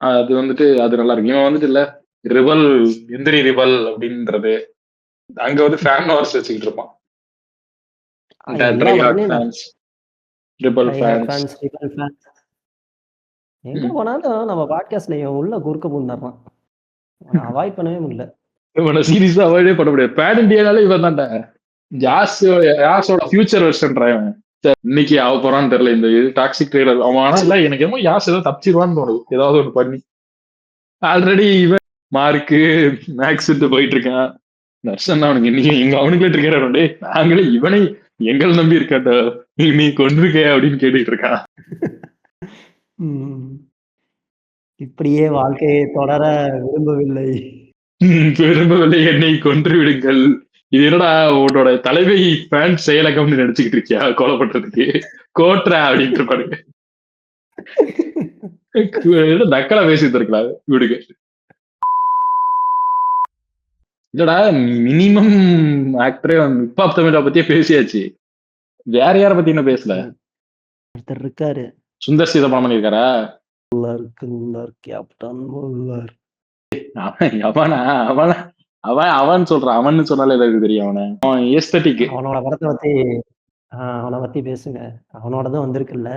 அது வந்துட்டு அது நல்லா இருக்கு. இவன் வந்துட்டு இல்ல ரிபல் எந்திரி ரிபல் அப்படின்றது அங்க வந்து ஃபேன் வார்ஸ் வச்சுக்கிட்டு இருப்பான். எங்க போனாலும் நம்ம பாட்காஸ்ட்ல உள்ள குறுக்க பூந்துடுறான், அவாய்ட் பண்ணவே முடியல. இவனை சீரியஸா அவாய்டே பண்ண முடியாது. பேன் இண்டியானால இவன் தான்டா யாஸோட ஃபியூச்சர் வெர்ஷன்றான். இன்னைக்கு ஆக போறான்னு தெரியல இந்த இது டாக்ஸிக் ட்ரெய்லர். அவன் ஆனா இல்ல எனக்கு என்னமோ யாஸ் ஏதோ தப்பிச்சிருவான்னு தோணுது, ஏதாவது ஒண்ணு பண்ணி. ஆல்ரெடி இவன் மார்க்கு மேக்ஸ் போயிட்டு இருக்கான். நர்சன் அவனுக்கு இன்னைக்கு எங்க அவனுக்குள்ள இருக்கிறானே, நாங்களே இவனை எங்களை நம்பி இருக்காட்ட நீ கொண்டிருக்க அப்படின்னு கேட்டுட்டு இருக்கான். இப்படியே வாழ்க்கையை தொடர விரும்பவில்லை என்னை கொன்று விடுங்கள். இது என்னடா உன்னோட தலைமை பேன் செயலகம்னு நினைச்சுக்கிட்டு இருக்கியா கொலை பண்றதுக்கு, கோட்ரா அப்படின்ட்டு இருப்பாருங்க. நக்கலா பேசிட்டு இருக்கலாம் விடுங்க. இல்லடா மினிமம் ஆக்டரே ஹிப்ஹாப் தமிழா பத்தியே பேசியாச்சு, வேற யார பத்தி என்ன பேசல? ஒருத்தர் இருக்காரு, சுந்தர் சி படம் பண்ணிருக்காரா? அவன் சொல்றான், அவன் சொன்னாலே எனக்கு தெரியும். அவன் ஏஸ்தட்டிக், அவனோட படத்தை பத்தி அவனை பத்தி பேசுங்க. அவனோடதும் வந்திருக்குல்ல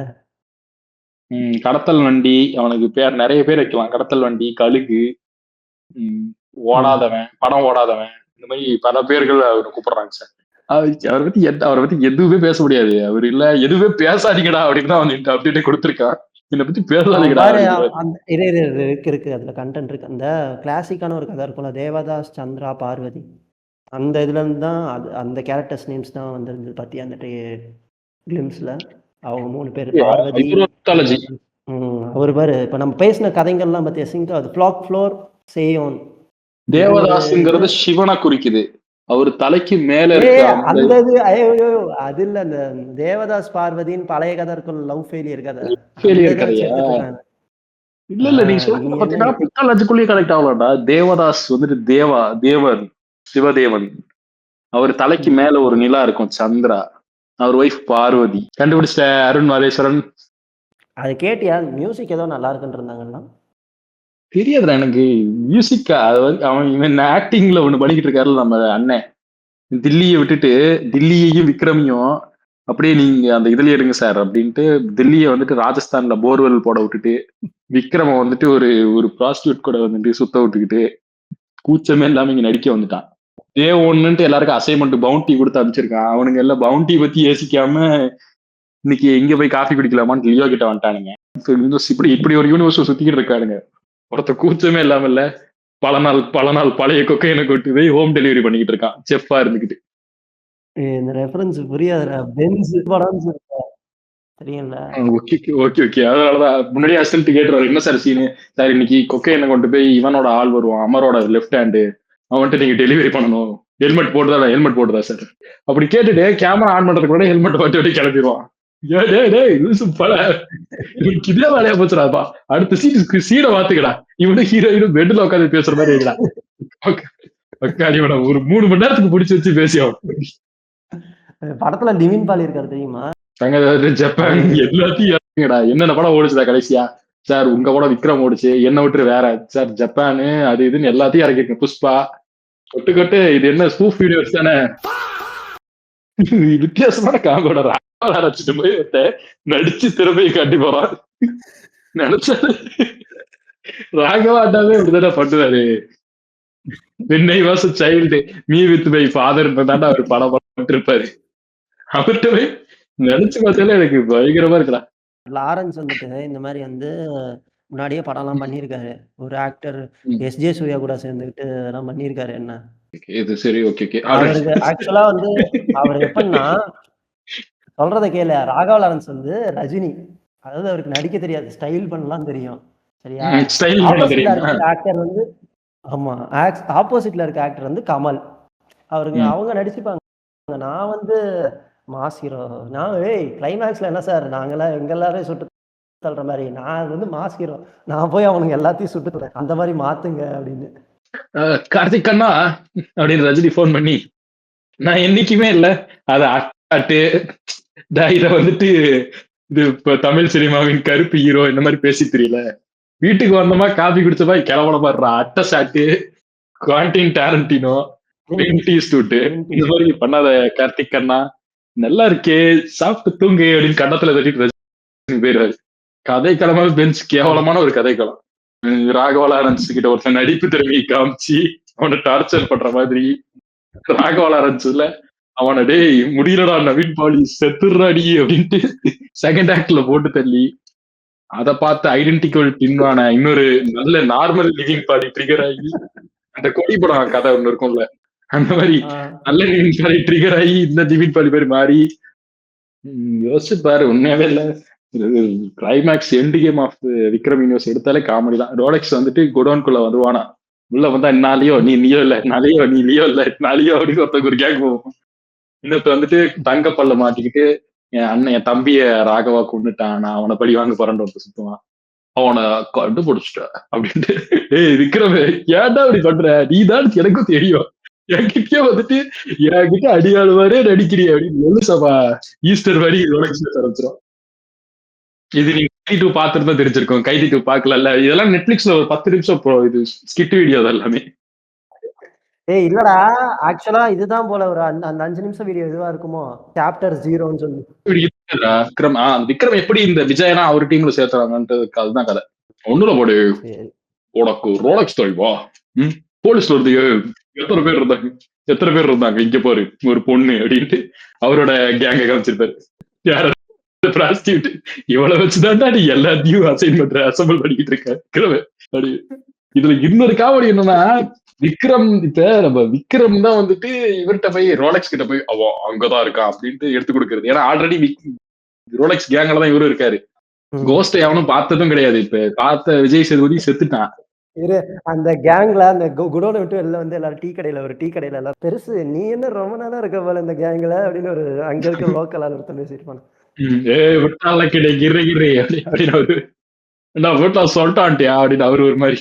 கடத்தல் வண்டி. அவனுக்கு பேர் நிறைய பேர் வைக்கலாம், கடத்தல் வண்டி, கழுகு, ஓடாதவன், படம் ஓடாதவன், இந்த மாதிரி பல பேர்கள் அவரை கூப்பிடுறாங்க சார். அவரை பத்தி எதுவுமே பேச முடியாது. அவர் இல்ல எதுவுமே பேசாதீங்கடா அப்படின்னு தான் அவன் அப்டேட்டே கொடுத்துருக்கான். என்னை பத்தி பேசாதீங்கடா. இருக்கு அதுல கண்டென்ட் இருக்கு. அந்த கிளாசிக்கான ஒரு கதை இருக்கும்ல, தேவதாஸ், சந்திரா, பார்வதி, அந்த இதுல இருந்து தான் அந்த கேரக்டர்ஸ் நேம்ஸ் தான் வந்திருந்தது பத்தி அந்த கிளிம்ஸ்ல. அவங்க 3 பேர் பார்வதி. அவர் பாரு, இப்ப நம்ம பேசின கதைகள்லாம் பத்தி அது ஃப்ளோர் சேயோன். தேவதாஸ்ங்கிறது சிவனை குறிக்குது, அவர் தலைக்கு மேல ஏ இருக்க அந்த அந்த இது ஐயோ அது இல்ல அந்த தேவதாஸ் பார்வதியின் பழைய கதை இருக்கும் லவ் ஃபெயிலியர் கதை அந்த ஃபெயிலியர் இதை வச்சு கதையா? எடுத்துட்டு இருக்காங்க. இல்ல நீ நீ சொல்றது என்ன பாத்தீங்கன்னா மித்தாலஜிக்குள்ளேயே கனெக்ட் ஆகலடா. தேவதாஸ் வந்துட்டு தேவன் சிவதேவன். அவர் தலைக்கு மேல ஒரு நிலா இருக்கும் சந்திரா. அவர் ஒய்ஃப் பார்வதி. கண்டுபிடிச்சிட்ட அருண் மாதேஸ்வரன். அது கேட்டியா மியூசிக் ஏதோ நல்லா இருக்குன்னு இருந்தாங்கன்னா தெரியாதுடா எனக்கு மியூசிக்கா. அது வந்து அவன் இவன் ஆக்டிங்ல ஒண்ணு பண்ணிக்கிட்டு இருக்காருல்ல நம்ம அண்ணன். தில்லியை விட்டுட்டு தில்லியையும் விக்ரமையும் அப்படியே நீங்க அந்த இதுல எடுங்க சார் அப்படின்ட்டு தில்லியை வந்துட்டு ராஜஸ்தான்ல போர்வெல் போட விட்டுட்டு விக்ரம வந்துட்டு ஒரு ஒரு ப்ராஸ்டியூட் கூட வந்துட்டு சுத்த விட்டுக்கிட்டு கூச்சமே இல்லாம இங்க நடிக்க வந்துட்டான். ஒண்ணுன்ட்டு எல்லாருக்கும் அசைன்மெண்ட் பவுண்டி கொடுத்து அனுப்பிச்சிருக்கான். அவனுங்க எல்லாம் பவுண்டி பத்தி யோசிக்காம இன்னைக்கு எங்க போய் காஃபி குடிக்கலாமான்னு லியோ கிட்ட வந்துட்டானுங்க. இப்படி இப்படி ஒரு யூனிவர்ஸ் சுத்திக்கிட்டு இருக்கானுங்க. ஒருத்த கூச்சமே இல்லாம இல்ல பல நாள் பழைய கொக்கையினை கொண்டு போய் ஹோம் டெலிவரி பண்ணிக்கிட்டு இருக்கான் செஃப்பா இருந்துகிட்டு. இந்த ரெஃபரன்ஸ் புரியாதுடா பென்ஸ் படம் தெரியல. Okay okay okay. அதனாலதான் முன்னாடியே அசிஸ்டன்ட் கேட்டுருவாரு என்ன சார் சீனு. சார் இன்னைக்கு கொக்கையினை கொண்டு போய் இவனோட ஆள் வருவான் அமரோட லெஃப்ட் ஹேண்டு அவன்கிட்ட நீங்க டெலிவரி பண்ணணும். ஹெல்மெட் போட்டுதா சார் அப்படி கேட்டுட்டு கேமரா ஆன் பண்றதுக்கு கூட ஹெல்மெட் போட்டு கிளம்பிடுவான். இதே வேலையா போச்சுடாப்பா. அடுத்த சீடை பாத்துக்கடா. இவனு ஹீரோயினும் பெட்ல உட்காந்து பேசுற மாதிரி இருக்கா. ஒரு 3 மணி நேரத்துக்கு பிடிச்சி வச்சு பேசியாவும். படத்துல நிவின் பாலி இருக்காரு தெரியுமா? ஜப்பான் எல்லாத்தையும் இறங்குங்கடா. என்னென்ன படம் ஓடிச்சுடா கடைசியா? சார் உங்க படம் விக்ரம் ஓடிச்சு, என்ன விட்டு வேற சார் ஜப்பானு அது இதுன்னு எல்லாத்தையும் இறக்கிருக்கேன். புஷ்பா கொட்டு இது என்ன ஸ்பூஃப் யூனிவர்ஸ் தானே. வித்தியாசமான காம்போட அரைச்சிட்டு போய் நடிச்சு திறமையை காட்டி போறான். நினைச்சாரு ராகவாட்டாவே இப்படிதானே பண்ணுவாரு. வெண்ணை வாச child me with my father தாண்டா அவர் படம் இருப்பாரு. அவர்கிட்ட போய் நினைச்சு பார்த்தாலே எனக்கு பயங்கரமா இருக்கலாம். லாரன்ஸ் வந்துட்டு இந்த மாதிரி வந்து முன்னாடியே படம் எல்லாம் பண்ணிருக்காரு. ஒரு ஆக்டர் எஸ்ஜே சூர்யா கூட சேர்ந்துக்கிட்டு எல்லாம் பண்ணிருக்காரு. என்ன இது சரி ஓகே ஓகே. அவருக்கு ஆக்சுவலா வந்து அவர் எப்படின்னா சொல்றத கேளு. ராகவ லாரன்ஸ் வந்து ரஜினி. அதாவது அவருக்கு நடிக்க தெரியாது, ஸ்டைல் பண்ணலாம் தெரியும். சரியா? ஆக்டர் வந்து ஆமா ஆப்போசிட்ல இருக்க ஆக்டர் வந்து கமல். அவருக்கு அவங்க நடிச்சுப்பாங்க. நான் வந்து மாஸ் ஹீரோ. நான் கிளைமேக்ஸ்ல என்ன சார் நாங்கெல்லாம் எங்க எல்லாரையும் சுட்டு தள்ளுற மாதிரி நான் வந்து மாஸ் ஹீரோ. நான் போய் அவனுக்கு எல்லாத்தையும் சுட்டு தரேன் அந்த மாதிரி மாத்துங்க அப்படின்னு. கார்த்திக் கண்ணா அப்படின்னு ரஜினி போன் பண்ணி நான் என்னைக்குமே இல்ல அத அட்டாட்டு இத வந்துட்டு இது இப்ப தமிழ் சினிமாவின் கருப்பு ஹீரோ இந்த மாதிரி பேசி தெரியல. வீட்டுக்கு வந்தோமா காபி குடிச்சப்பா கிளம்பட பாடுறா அட்டை சாட்டு குவான்டின் டாரண்டினோ இந்த மாதிரி பண்ணாத கார்த்திக் கண்ணா நல்லா இருக்கே சாப்பிட்டு தூங்கு அப்படின்னு கண்ணத்துல தட்டிட்டு ரஜினி போயிடுறாரு. கதைக்களமாக பெஞ்ச் கேவலமான ஒரு கதைக்களம். ராகவ லாரன்ஸ் கிட்ட ஒருத்தன் நடிப்பு திறமையை காமிச்சு அவனை டார்ச்சர் பண்ற மாதிரி ராகவ லாரன்ஸ்ல அவனை டேய் முடியலடா நவீன் பாலி செத்துறாடி அப்படின்ட்டு செகண்ட் ஆக்ட்ல போட்டு தள்ளி அதை பார்த்து ஐடென்டிக்கல் டின்வான இன்னொரு நல்ல நார்மல் லிவிங் பாடி ட்ரிகர் ஆகி அந்த கொடி படம் கதை ஒண்ணு இருக்கும்ல அந்த மாதிரி நல்ல லிவிங் பாடி ட்ரிகர் ஆகி இந்த லிவிங் பாடி மாதிரி மாறி யோசிச்சு பாரு. உண்மையாவே இல்ல climax end game of Vikram universe எடுத்தாலே காமெடி தான். ரோலெக்ஸ் வந்துட்டு குடோன்குள்ள வருவானா உள்ள வந்தா நாளையோ நீயோ இல்ல நாளையோ நீ லியோ இல்ல நாளையோ அப்படின்னு ஒருத்தருக்கு ஒரு கேக் போவோம். இன்னொருத்த வந்துட்டு தங்க பல்ல மாட்டிக்கிட்டு என் அண்ணன் என் தம்பிய ராகவா கொண்டுட்டான் நான் அவனை படி வாங்க போறேன்னு ஒருத்த சுத்துவான். அவனை கண்டுபிடிச்சிட்ட அப்படின்ட்டு விக்ரமே ஏன்டா அப்படி பண்ற நீதான் எனக்கும் தெரியும் என்கிட்டயே வந்துட்டு என்கிட்ட அடியாளுவாரே நடிக்கிறீ அப்படின்னு சபா ஈஸ்டர் வரி ரோலெக்ஸ் ஆரம்பிச்சிடும். இது நீங்க கைதி 2 பார்த்துட்டு தெரிஞ்சிருக்கும். கைதி 2 பார்க்கல இதெல்லாம் நெட்ஃபிளிக்ஸ்ல ஒரு 10 நிமிஷம் இது ஸ்கிட் வீடியோ தான் எல்லாமே. இல்லடா ஆக்சுவலா இதுதான் போல ஒரு அந்த 5 நிமிஷம் வீடியோ இதுவா இருக்குமோ சாப்டர் 0ன்னு சொல்லி விக்ரம் விக்ரம் எப்படி இந்த விஜயனா அவர் டீம்ல சேர்த்துறாங்கன்ட்டு அதுதான் கதை. ஒண்ணுல போடு உனக்கு ரோலெக்ஸ் தொழிவா போலீஸ்ல இருந்து எத்தனை பேர் இருந்தாங்க இங்க பாரு ஒரு பொண்ணு அப்படின்ட்டு அவரோட கேங்க காமிச்சிருப்பாரு. யார இவ்வளவு வச்சுதான்டா நீ எல்லாத்தையும் அசைன்மெண்ட் பண்ணிக்கிட்டு இருக்க. இதுல இன்னொரு காமெடி என்னன்னா விக்ரம் இப்ப நம்ம விக்ரம் தான் வந்துட்டு இவர்கிட்ட போய் ரோலெக்ஸ் கிட்ட போய் அவன் அங்கதான் இருக்கான் அப்படின்ட்டு எடுத்து கொடுக்கறது. ஏன்னா ஆல்ரெடி ரோலெக்ஸ் கேங்ல தான் இவரும் இருக்காரு. கோஸ்ட் எவனும் பார்த்ததும் கிடையாது. இப்ப பார்த்த விஜய் சேதுபதி செத்துட்டான். இரு அந்த கேங்ல அந்த குடோனை விட்டு வெளில வந்து எல்லாரும் டீ கடையில எல்லாம் பெருசு நீ என்ன ரொம்ப நாளா இருக்க போல இந்த கேங்ல அப்படின்னு ஒரு அங்க இருக்க லோக்கல் ஆள் ஒருத்தன் பேசியிருப்பான். ஏய் விட்டால கிடை கிர்ரி கிர்ரி அப்படின்னு அவரு நான் வீட்டுல சொல்லிட்டான்ட்டியா அப்படின்னு அவரு ஒரு மாதிரி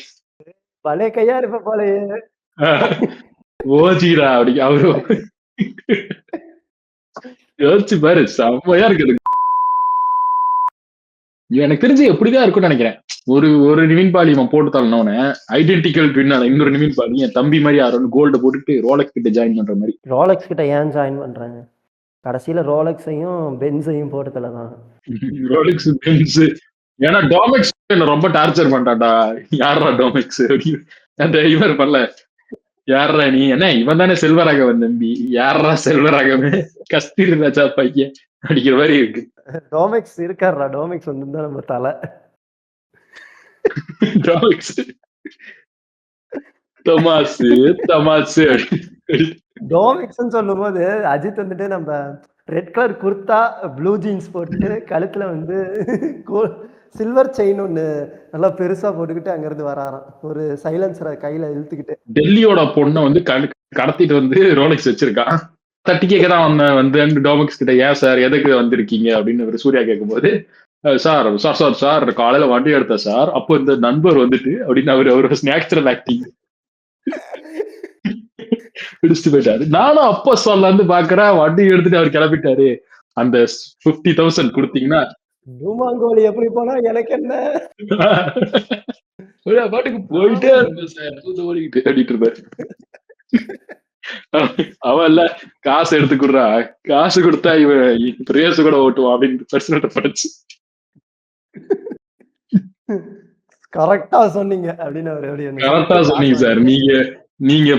பழைய கையா இருப்ப போலயே. ஓஜிரா அப்படி அவரு யோசிச்சு பாரு செம்மையா இருக்குது. எனக்கு தெரிஞ்சு எப்படிதான் இருக்கும்னு நினைக்கிறேன். ஒரு ஒரு நிவின் பாலி இவன் போட்டு தரணும்னு ஐடென்டிக்கல் ட்வின் இன்னொரு நிவின் பாலி என் தம்பி மாதிரி யாரும் கோல்ட போட்டுட்டு ரோலக்ஸ் கிட்ட ஜாயின் பண்ற மாதிரி. ரோலக்ஸ் கிட்ட ஏன் ஜாயின் பண்றாங்க? கடைசியில ரோலக்ஸையும் பென்ஸையும் போட்டதுல தான். ரோலக்ஸ் பென்ஸ் ஏன்னா டோமெக்ஸ் என்ன ரொம்ப டார்ச்சர் பண்ணிட்டான்டா. யாரா டோமெக்ஸ் அந்த இவர் பண்ணல யாரா நீ என்ன இவன் தானே செல்வராகவன் தம்பி யாரா செல்வராகவன் கஸ்தூரி ராஜா பையன் அடிக்கிற மாதிரி இருக்கு. டோமெக்ஸ் இருக்காருடா, டோமெக்ஸ் வந்து தான் நம்ம தலை. டோமெக்ஸ் தமாசு தமாசு டோமெக்ஸ்ன்னு சொல்லும் போது அஜித் வந்துட்டு நம்ம red colour kurta blue jeans போட்டு கழுத்துல வந்து சில்வர் செயின் ஒண்ணு நல்லா பெருசா போட்டுக்கிட்டு அங்க இருந்து வராராம் ஒரு சைலன்சரை கையில இழுத்துக்கிட்டு. டெல்லியோட பொண்ணை வந்து கடத்திட்டு வந்து ரோலெக்ஸ் வச்சிருக்கான். தட்டி கேட்கதான் வந்து டோமெக்ஸ் கிட்ட ஏன் சார் எதுக்கு வந்திருக்கீங்க அப்படின்னு ஒரு சூர்யா கேட்கும்போது சார் சார் சார் சார் காலையில வண்டி எடுத்த சார் அப்போ இந்த நண்பர் வந்துட்டு அப்படின்னு அவரு நேச்சுரல் ஆக்டிங் பிடிச்சிட்டு போயிட்டாரு. நானும் அப்ப சொல்லலான்னு பாக்குறேன் வண்டி எடுத்துட்டு அவர் கிளப்பிட்டாரு. அந்த 50,000 கொடுத்தீங்கன்னா டூமாங்கோலி எப்படி போனா எனக்கு என்ன பாட்டுக்கு போயிட்டே இருந்தேன் சார் ஓடிக்கிட்டு அப்படிட்டு இருப்பாரு. அவன் இல்ல காசு எடுத்துக்குறா காசு கொடுத்தா இவன் ரேஸ் கூட ஓட்டுவான் அப்படின்னு பர்சனல் படிச்சு கரெக்டா சொன்னீங்க அப்படின்னு அவர் கரெக்டா சொன்னீங்க சார். நீங்க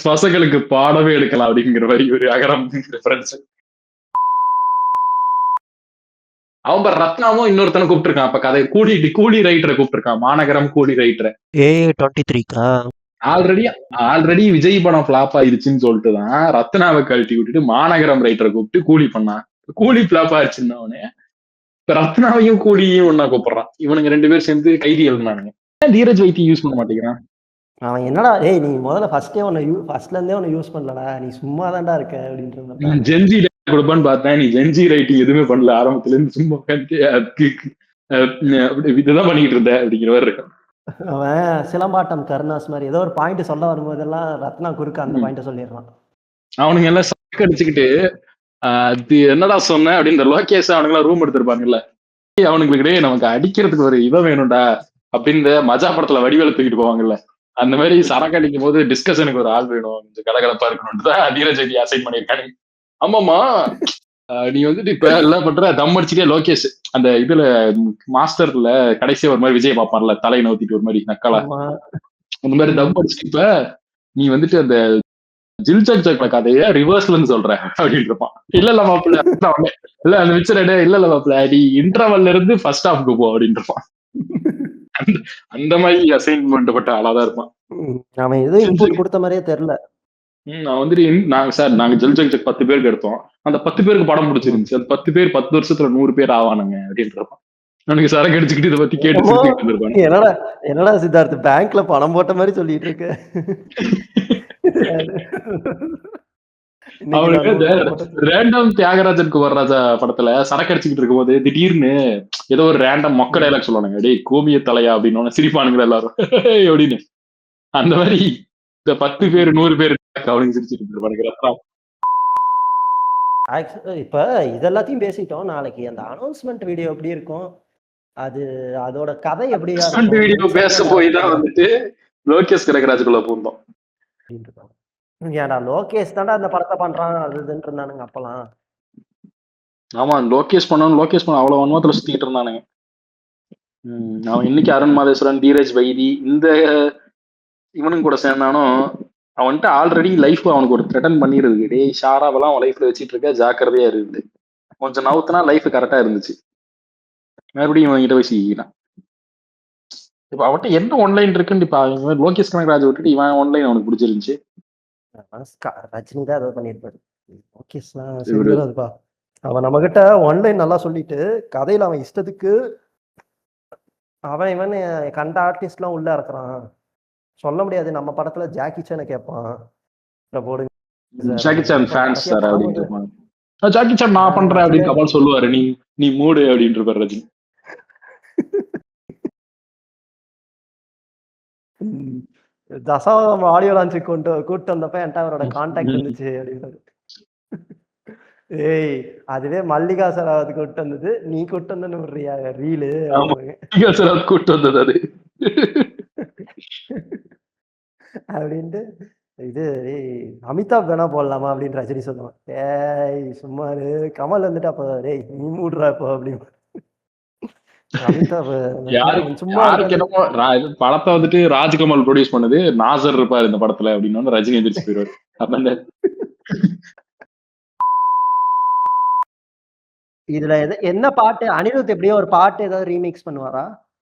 பசங்களுக்கு பாடவே எடுக்கலாம் அப்படிங்கிற மாதிரி ஒரு அகரம் ரெஃபரன்ஸ். அவன் ரத்னாவும் இன்னொருத்தனை கூப்பிட்டுருக்கான் அப்ப கதை கூலி ரைட்டரை கூப்பிட்டுருக்கான் மாநகரம் கூலி ரைட்டரை. A23 ஆல்ரெடி விஜய் படம் பிளாப் ஆயிடுச்சுன்னு சொல்லிட்டு தான் ரத்னாவை கழட்டி விட்டுட்டு மாநகரம் ரைட்டரை கூப்பிட்டு கூலி பண்ணான். கூலி பிளாப் ஆயிடுச்சுன்னு அவனே இப்ப ரத்னாவையும் கூலியையும் ஒன்னா கூப்பிடுறான். இவனுங்க 2 பேரும் சேர்ந்து கைதி எழுதினானுங்க. தீரஜ் வைத்தி யூஸ் பண்ண மாட்டேங்கிறான். அவன் என்னடா ஏய் நீ முதல்ல ஃபர்ஸ்ட்ல இருந்தே உன்னை யூஸ் பண்ணலடா நீ சும்மா தான்டா இருக்க அப்படின்ற ஜென்ஜி கொடுப்பான்னு பார்த்தேன். நீ ஜென்ஜி ரைட்டிங் எதுவுமே பண்ணல ஆரம்பத்துல இருந்து சும்மா இதுதான் பண்ணிட்டு இருந்த அப்படிங்கிற மாதிரி இருக்கும். அவன் சிலம்பாட்டம் கருணாஸ் மாதிரி ஏதோ ஒரு பாயிண்ட் சொல்ல வரும்போதெல்லாம் ரத்னா குறுக்க அந்த பாயிண்ட் சொல்லிடுறான். அவனுங்க எல்லாம் சக்கு அடிச்சுக்கிட்டு அது என்னடா சொன்ன அப்படின்னு லோகேஷ் அவனுங்க எல்லாம் ரூம் எடுத்திருப்பாங்கல்ல அவனுங்களுக்கு நமக்கு அடிக்கிறதுக்கு ஒரு இவன் வேணும்டா அப்படின்னு மஜா படத்துல வடிவேல தூக்கிட்டு போவாங்கல்ல அந்த மாதிரி சரக்கு அடிக்கும் போது டிஸ்கஷனுக்கு ஒரு ஆள் வேணும் கொஞ்சம் கலகலப்பா இருக்கணும்னு தான் தீரஜ் வைத்தி அசைன் பண்ணியிருக்காங்க. ஆமாமா நீ வந்துட்டு இப்ப எல்லாம் பண்ற தம் அடிச்சுட்டே லோகேஷ் அந்த இதுல மாஸ்டர்ல கடைசியா ஒரு மாதிரி விஜய் பார்ப்பார்ல தலை நோத்திட்டு ஒரு மாதிரி நக்கலா அந்த மாதிரி தம் அடிச்சுட்டு இப்ப நீ வந்துட்டு அந்த ஜில்சக் சக்ல கதைய ரிவர்ஸ்லன்னு சொல்ற அப்படின்னு இருப்பான். இல்ல மாப்பிள்ள இல்ல அந்த மிச்சர் இல்ல மாப்பிள்ள நீ இன்டர்வல்ல இருந்து ஃபர்ஸ்ட் ஹாஃப்க்கு போ அப்படின்னு இருப்பான். அந்த மாதிரி அசைன்மெண்ட் பட்ட ஆளாதான் இருப்பான். அவன் எதுவும் இன்புட் கொடுத்த மாதிரியே தெரியல. நான் வந்துட்டு நாங்க ஜல்ஜக் 10 பேருக்கு எடுத்தோம். அந்த 10 பேருக்கு படம் பிடிச்சிருந்துச்சு. அந்த 10 பேர் 10 வருஷத்துல 100 பேர் ஆவானுங்க அப்படின்னு இருப்பான். அவனுக்கு சரக்கு அடிச்சுக்கிட்டு இதை பத்தி கேட்டு என்னடா சித்தார்த் பேங்க்ல பணம் போட்ட மாதிரி சொல்லிட்டு இருக்க. அவனுக்கு ரேண்டம் தியாகராஜன் குவர்ராஜா படத்துல சரக்கு அடிச்சுக்கிட்டு இருக்கும் போது திடீர்னு ஏதோ ஒரு ரேண்டம் மொக்க டைலாக் சொல்லுவானுங்க டேய் கோமிய தலையா அப்படின்னு சிரிப்பானுங்க எல்லாரும் அப்படின்னு. அந்த மாதிரி இந்த 10 பேர் 100 பேர் அவனுக்கு சிரிச்சுட்டு இருப்பானுங்க. இப்ப இதெல்லாத்தையும் பேசிட்டோம். நாளைக்கு அந்த அனௌன்ஸ்மெண்ட் வீடியோ எப்படி இருக்கும் அதோட கதை எப்படி வீடியோ பேச போய் தான் வந்துட்டு லோகேஷ் கனகராஜுக்குள்ள பூந்தோம். ஏன்டா லோகேஷ் தான்டா அந்த படத்தை பண்றான் அதுன்னு இருந்தானுங்க அப்பெல்லாம். ஆமா லோகேஷ் பண்ண அவ்வளவு வன்மத்துல சுத்திட்டு இருந்தானுங்க. அவன் இன்னைக்கு அருண் மாதேஸ்வரன் தீரஜ் வைதி இந்த இவனும் கூட சேர்ந்தானும் அவன்கிட்ட ஆல்ரெடி லைஃப் அவனுக்கு ஒரு த்ரெட்டன் பண்ணிருக்கு. டேய் ஷாராவெல்லாம் அவன் லைஃப்ல வச்சிட்டு இருக்க ஜாக்கிரதையா இருக்குது. கொஞ்சம் நவுத்துனா லைஃப் கரெக்டா இருந்துச்சு. மறுபடியும் இவன் கிட்ட போய் சிக்கிட்டான். இப்ப அவன்கிட்ட என்ன ஆன்லைன் இருக்குன்னு இப்ப லோகேஷ் கனகராஜ் விட்டுட்டு இவன் ஆன்லைன் அவனுக்கு பிடிச்சிருந்துச்சு. ரஜினி தான் ஏதோ பண்ணிருப்பாரு. லோகேஷ்லாம் அவன் நம்ம கிட்ட ஆன்லைன் நல்லா சொல்லிட்டு கதையில அவன் இஷ்டத்துக்கு அவன் இவன் கண்ட ஆர்டிஸ்ட் எல்லாம் உள்ள இருக்கிறான். சொல்ல முடியாது. நம்ம படத்துல ஜாக்கி சானை கேட்பான். அப்புறம் போடுங்க சார் ஜாக்கி அப்படின்னு. சான் இப்போ ஃபேன்ஸ் கடைசியா சார் அப்படின்ட்டு படம் இருப்பாங்க. ஜாக்கி சான் நான் பண்றேன் அப்படின்னு கபால் சொல்லுவாரு. நீ நீ மூடு அப்படின்ட்டு இருப்பாரு ரஜினி. தசாவதாரம் ஆடியோ லான்ச்சுக்கு கூப்பிட்டு வந்தப்ப என்கிட்ட அவரோட கான்டாக்ட் இருந்துச்சு அப்படின்றது. ஏய் அதுவே மல்லிகா சராவதி கூப்பிட்டு வந்தது, நீ கூப்பிட்டு வந்து விடுறியா ரீலு சார் கூப்பிட்டு வந்தது அது. அப்படின்ட்டு இது ஏய் அமிதாப் வேணா போடலாமா அப்படின்னு ரஜினி சொல்லுவான். ஏய் சும்மா கமல் வந்துட்டு அப்போ டேய் நீ மூடுறா இப்போ அப்படின்னு. அமிதாப் சும்மா யாருக்கு என்னமோ படத்தை வந்துட்டு ராஜ்கமல் ப்ரொடியூஸ் பண்ணது, நாசர் இருப்பாரு இந்த படத்துல அப்படின்னு ரஜினி எதிர்த்து போயிடுவாரு. இதுல என்ன பாட்டு அனிருத் எப்படியோ ஒரு பாட்டு ஏதாவது ரீமிக்ஸ் பண்ணுவாரா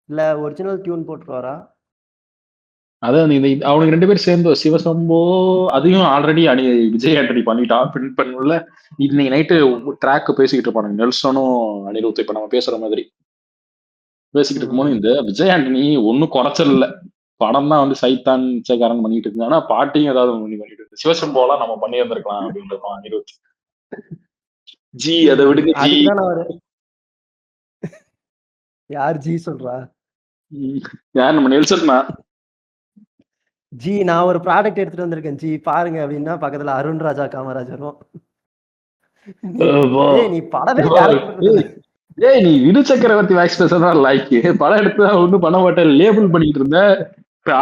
இல்ல ஒரிஜினல் டியூன் போட்டுருவாரா? அதான் அவனுக்கு 2 பேரும் சேர்ந்து சிவசம்போ அதையும் ஆல்ரெடி விஜய் ஆண்டனி பண்ணிட்டான். பிரிண்ட் பண்ணல இன்னைக்கு நைட்டு ட்ராக் பேசிக்கிட்டு இருப்பானுங்க நெல்சனும் அனிருத். இப்ப நம்ம பேசுற மாதிரி பேசிக்கிட்டு இருக்கும்போது இந்த விஜய் ஆண்டனி ஒன்னும் குறைச்சல் இல்ல. படம் தான் வந்து சைத்தான் பிச்சைக்காரன் பண்ணிட்டு இருந்தாங்க. ஆனா பாட்டையும் ஏதாவது பண்ணிட்டு இருக்கு. சிவசம்போலாம் நம்ம பண்ணி இருந்திருக்கலாம் அப்படின்னு அனிருத். ஜி அதை விடுங்க ஜி. யார் ஜி சொல்றா? யார் நம்ம நெல்சன்னா? ஜி நான் ஒரு ப்ராடக்ட் எடுத்துட்டு வந்திருக்கேன் ஜி பாருங்க அப்படின்னா பக்கத்துல அருண் ராஜா காமராஜரும். நீ படமே ஏய் நீ விடு சக்கரவர்த்தி வாய்ஸ் பேசதான் லைக். படம் எடுத்து ஒண்ணும் பண்ண மாட்டேன் லேபிள் பண்ணிட்டு இருந்த.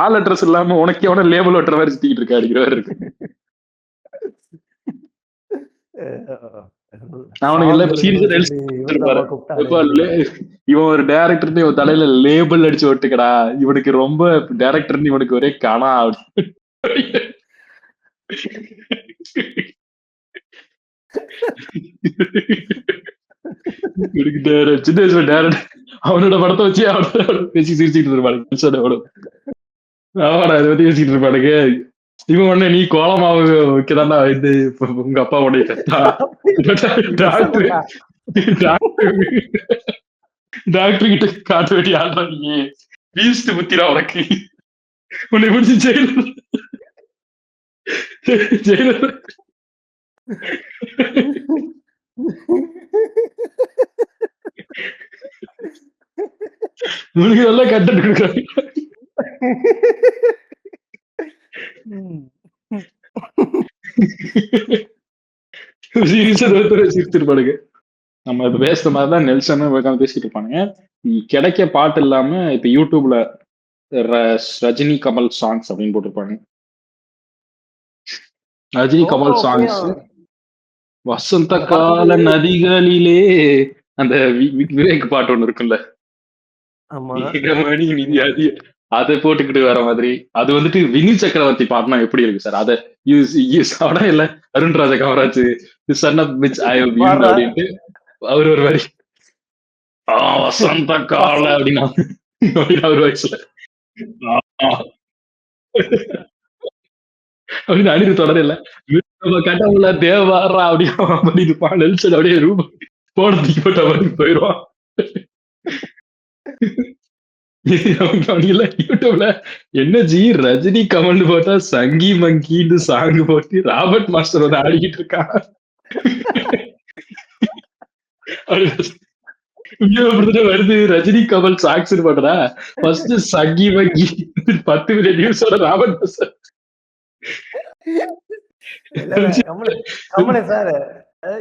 ஆல் அட்ரஸ் இல்லாம உனக்கே எவன லேபிள் ஒட்டுற மாதிரி சுத்திட்டு இருக்கா அடிக்கிற இருக்கு. அவனுக்கு எல்லாம் இவன் ஒரு டைரக்டர் இவன் தலையில லேபிள் அடிச்சு ஒட்டுக்கடா. இவனுக்கு ரொம்ப டைரக்டர் இவனுக்கு ஒரே கணா. அவனோட படத்தை வச்சு அவனோட பேசி சிரிச்சுட்டு இருப்பானுங்க. ஆமாடா இதை பத்தி பேசிட்டு இருப்பானுங்க. இவன் ஒண்ணு நீ கோலமாவு வைக்கதாண்டா இது உங்க அப்பா உடைய டாக்டர் கிட்ட காட்ட வேண்டிய ஆள்றா நீ. வீஸ்ட் புத்திரா உனக்கு. உன்னை பிடிச்சி ஜெயில உனக்கு நல்லா கண்டென்ட் கொடுக்குறாங்க. சிரிச்சிருப்பானுங்க. நம்ம இப்ப பேசுற மாதிரிதான் நெல்சன் பேசிட்டு இருப்பானுங்க. கிடைக்க பாட்டு இல்லாம இப்ப யூடியூப்ல ரஜினி கமல் சாங்ஸ் அப்படின்னு போட்டிருப்பாங்க. ரஜினி கமல் சாங்ஸ் வசந்த கால நதிகளிலே அந்த விவேக் பாட்டு ஒண்ணு இருக்குல்ல, அதை போட்டுக்கிட்டு வர மாதிரி. அது வந்துட்டு வினில் சக்கரவர்த்தி பாட்டுனா எப்படி இருக்கு சார்? அதை இல்ல அருண் ராஜா காமராஜ் அப்படின்ட்டு அவரு ஒரு வரி வசந்த கால அப்படின்னா ஒரு வயசுல அப்படின்னு அணிந்து தொடர இல்ல கட்டமுள்ள தேவாரா அப்படின்னு நெல்சன் அப்படியே ரூப போனதுக்கு போட்ட மாதிரி போயிடுவான். யூடியூப்ல என்ன ஜி ரஜினி கமல் போட்டா சங்கி மங்கின்னு சாங் போட்டு ராபர்ட் மாஸ்டர் வந்து ஆடிக்கிட்டு இருக்கான். வருது ரஜினி கமல் சாங்ஸ் போட்டா ஃபர்ஸ்ட் சங்கி மங்கி 10 மில்லியன் நியூஸோட ராபர்ட் மாஸ்டர்.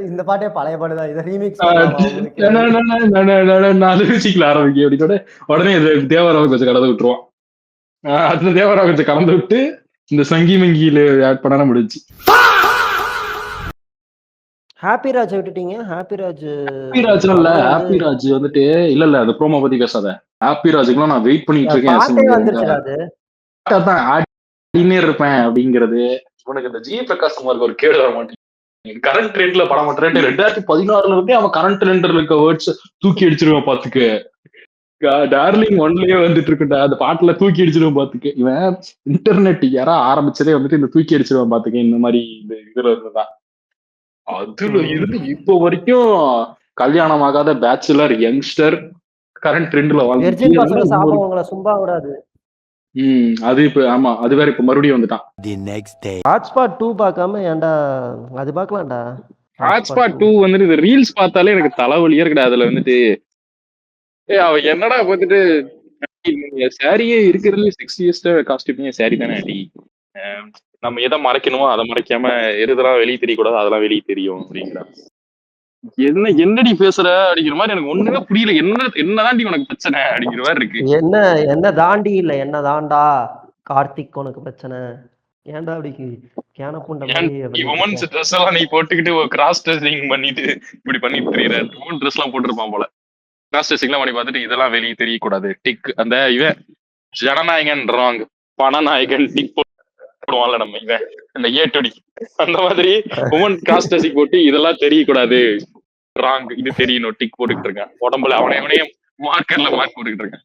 இந்த பாட்டே பழைய பாட்டுதான். இதை ரீமிக்ஸ் ஆரம்பிக்க அப்படின்னு உடனே தேவராவை கொஞ்சம் கலந்து விட்டுருவான். அந்த தேவராவை கொஞ்சம் கலந்து விட்டு இந்த சங்கி மங்கியில ஆட் பண்ண முடிஞ்சு. ஹாப்பி ராஜ் விட்டுட்டீங்க. ஹாப்பி ராஜ் இல்ல ஹாப்பி ராஜ் வந்துட்டு இல்ல அந்த ப்ரோமோ பத்தி பேசாத. ஹாப்பி ராஜுக்குலாம் நான் வெயிட் பண்ணிட்டு இருக்கேன் இருப்பேன் அப்படிங்கிறது. உனக்கு இந்த ஜி பிரகாஷ் குமாருக்கு ஒரு கேடு வர மாட்டேன். கரண்ட் ட்ரெண்ட்ல படம் ட்ரெண்ட் 2016 இருந்தே அவன் கரண்ட் ட்ரெண்ட்ல இருக்க வேர்ட்ஸ் தூக்கி அடிச்சிருவான் பாத்துக்கு. டார்லிங் ஒன்லயே வந்துட்டு இருக்குடா அந்த பாட்டுல தூக்கி அடிச்சிருவான் பாத்துக்கு. இவன் இன்டர்நெட் யாரா ஆரம்பிச்சதே வந்துட்டு இந்த தூக்கி அடிச்சிருவான் பாத்துக்க. இந்த மாதிரி இந்த இதுல இருந்துதான் அதுல இருந்து இப்போ வரைக்கும் கல்யாணம் ஆகாத பேச்சுலர் யங்ஸ்டர் கரண்ட் ட்ரெண்ட்ல சும்மா விடாது. அது இப்ப ஆமா அது வேற இப்ப மறுபடியும் வந்துட்டான். ஹாட்ஸ்பாட் 2 பார்க்காம ஏன்டா அது பார்க்கலாம்டா. ஹாட்ஸ்பாட் ஹாட்ஸ்பாட் 2 2 வந்துட்டு இந்த ரீல்ஸ் பார்த்தாலே எனக்கு தலைவலியா இருக்குடா. அதுல வந்துட்டு அவ என்னடா வந்துட்டு சாரியே இருக்கிறதுல 6 இயர்ஸ் காஸ்டியூம் சாரி தானே அடி. அஹ் நம்ம எதை மறைக்கணுமோ அதை மறைக்காம எதுதெல்லாம் வெளியே தெரியக்கூடாது அதெல்லாம் வெளியே தெரியும் அப்படிங்கிறா. என்னடி பேசுற அப்படிங்கிற மாதிரி எனக்கு ஒண்ணுமே புரியல. என்னதாண்டி உனக்கு பிரச்சனை அப்படிங்கிற மாதிரி இருக்கு. என்ன என்ன தாண்டி இல்ல என்ன தாண்டா கார்த்திக் உனக்கு பிரச்சனை? ஏன்டா அப்படி கேன பூண்ட ஏன் மாதிரி பண்ணிட்டு இருக்க? உமன்ஸ் ட்ரெஸ் எல்லாம் நீ போட்டுக்கிட்டு கிராஸ் ட்ரெஸ்ஸிங் பண்ணிட்டு இப்படி பண்ணிட்டு தெரியற உமன் ட்ரெஸ் எல்லாம் போட்டிருப்பான் போல. கிராஸ் ட்ரெஸ்ஸிங் எல்லாம் பண்ணி பார்த்துட்டு இதெல்லாம் வெளியே தெரியக்கூடாது டிக் அந்த இவன் ஜனநாயகன் ராங் பணநாயகன் டிக் போடுவான்ல நம்ம இவன் அந்த ஏட்டடி அந்த மாதிரி உமன் கிராஸ் ட்ரெஸ்ஸிங் போட்டு இதெல்லாம் தெரியக்கூடாது ராங் இது தெரியணும் டிக் போட்டுக்கிட்டு இருக்கான். உடம்புல அவனையே மார்க்கர்ல மார்க் போட்டுக்கிட்டு இருக்கான்.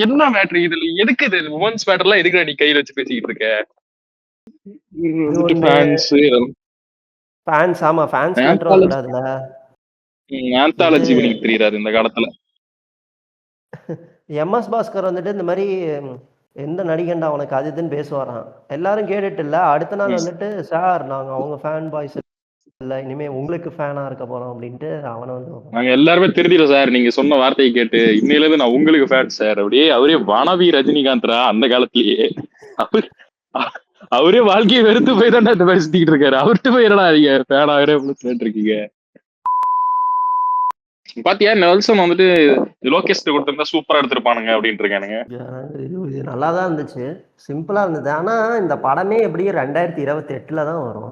என்ன மேட்ரு இதுல எதுக்கு இது உமன்ஸ் மேட்டர்லாம் எதுக்கு நீ கையில வச்சு பேசிக்கிட்டு இருக்க? இது ஒண்ணு ஃபேன்ஸ் ஃபேன்ஸ் ஆமா ஃபேன்ஸ் மேட்டர் வரக்கூடாதுல. இது ஆந்தாலஜி பண்ணிட்டு தெரியுறாரு இந்த காலத்துல. எம்எஸ் பாஸ்கர் வந்துட்டு இந்த மாதிரி எந்த நடிகண்டா உனக்கு அது இதுன்னு பேசுவாராம். எல்லாரும் கேட்டுட்டு இல்ல அடுத்த நாள் வந்துட்டு சார் நாங்க அவங்க ஃபேன் பாய்ஸ் இல்ல இனிமே உங்களுக்கு ஃபேனா இருக்க போறோம் அப்படின்ட்டு அவனை வந்து நாங்க எல்லாருமே தெரிஞ்சிடும் சார் நீங்க சொன்ன வார்த்தையை கேட்டு இன்னையில இருந்து நான் உங்களுக்கு ஃபேன் சார் அப்படியே அவரே வானவி ரஜினிகாந்த்ரா அந்த காலத்திலேயே அவரே வாழ்க்கையை வெறுத்து போய் தான் இந்த மாதிரி சுத்திக்கிட்டு இருக்காரு. அவர்கிட்ட போய் என்னடா நீங்க ஃபேன் ஆகவே இருக்கீங்க. பாத்தியா நெல்சன் வந்துட்டு லோகேஷ் கொடுத்திருந்தா சூப்பரா எடுத்திருப்பானுங்க அப்படின்ட்டு இருக்கானுங்க. இது நல்லா தான் இருந்துச்சு, சிம்பிளா இருந்தது. ஆனா இந்த படமே எப்படியும் 2028 தான் வரும்.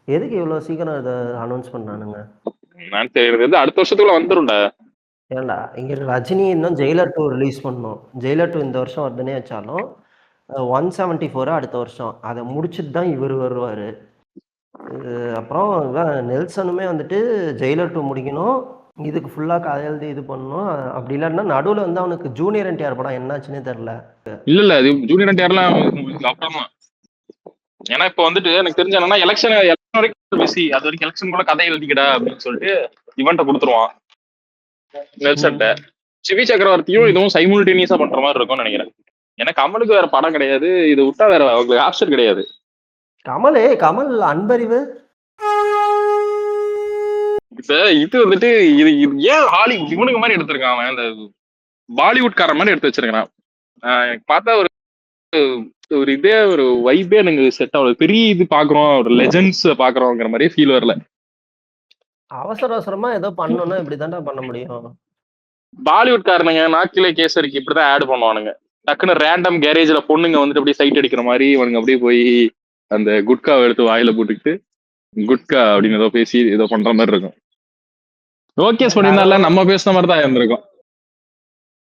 எதுக்கு இவ்வளவு சீக்கிரம் இதை அனௌன்ஸ் பண்ணானுங்க? நான் தெரியுது அடுத்த வருஷத்துக்குள்ள வந்துரும்டா. ஏன்டா இங்க ரஜினி இன்னும் ஜெயிலர் 2 ரிலீஸ் பண்ணணும். ஜெயிலர் 2 இந்த வருஷம் வருதுன்னே வச்சாலும் 174 அடுத்த வருஷம். அதை முடிச்சுட்டு தான் இவர் வருவாரு. அப்புறம் நெல்சனுமே வந்துட்டு ஜெயிலர் 2 முடிக்கணும், இதுக்கு ஃபுல்லா கதை எழுதி இது பண்ணணும். அப்படி இல்லைன்னா நடுவுல வந்து அவனுக்கு ஜூனியர் என்டிஆர் படம் என்னாச்சுன்னே தெரியல. இல்ல இது ஜூனியர் என்டிஆர்லாம் அப்புறமா. ஏன்னா இப்ப வந்துட்டு எனக்கு தெரிஞ்ச என்னன்னா எலெக்ஷன் வரைக்கும் பிஸி. அது வரைக்கும் எலெக்ஷன் கூட கதை எழுதிக்கடா அப்படின்னு சொல்லிட்டு இவன்ட்ட கொடுத்துருவான் நெல்சன்ட்ட. சிவி சக்கரவர்த்தியும் இதுவும் சைமுல்டேனியஸா பண்ற மாதிரி இருக்கும்னு நினைக்கிறேன். ஏன்னா கமலுக்கு வேற படம் கிடையாது, இதை விட்டா வேற அவங்களுக்கு ஆப்ஷன் கிடையாது. கமல் அன்பறிவு இப்ப இது வந்துட்டு இது ஏன் ஹாலிவுட் இவனுக்கு மாதிரி எடுத்திருக்கான் அவன் அந்த பாலிவுட்கார மாதிரி எடுத்து வச்சிருக்கான். பார்த்தா ஒரு இதே ஒரு வைபே எனக்கு செட் ஆகுது. பெரிய இது பாக்குறோம் ஒரு லெஜெண்ட்ஸ் பாக்குறோங்கிற மாதிரி ஃபீல் வரல. அவசர அவசரமா ஏதோ பண்ணணும்னா இப்படிதான்டா பண்ண முடியும். பாலிவுட் காரனுங்க நாக்கிலே கேசரிக்கு இப்படிதான் ஆட் பண்ணுவானுங்க. டக்குன்னு ரேண்டம் கேரேஜ்ல பொண்ணுங்க வந்துட்டு அப்படியே சைட் அடிக்கிற மாதிரி இவனுங்க அப்படியே போய் அந்த குட்காவை எடுத்து வாயில போட்டுக்கிட்டு குட்கா அப்படின்னு ஏதோ பேசி ஏதோ பண்ற மாதிரி இருக்கும். லோகேஷ் பண்ணியிருந்தால நம்ம பேசுன மாதிரி தான் இருந்திருக்கும்.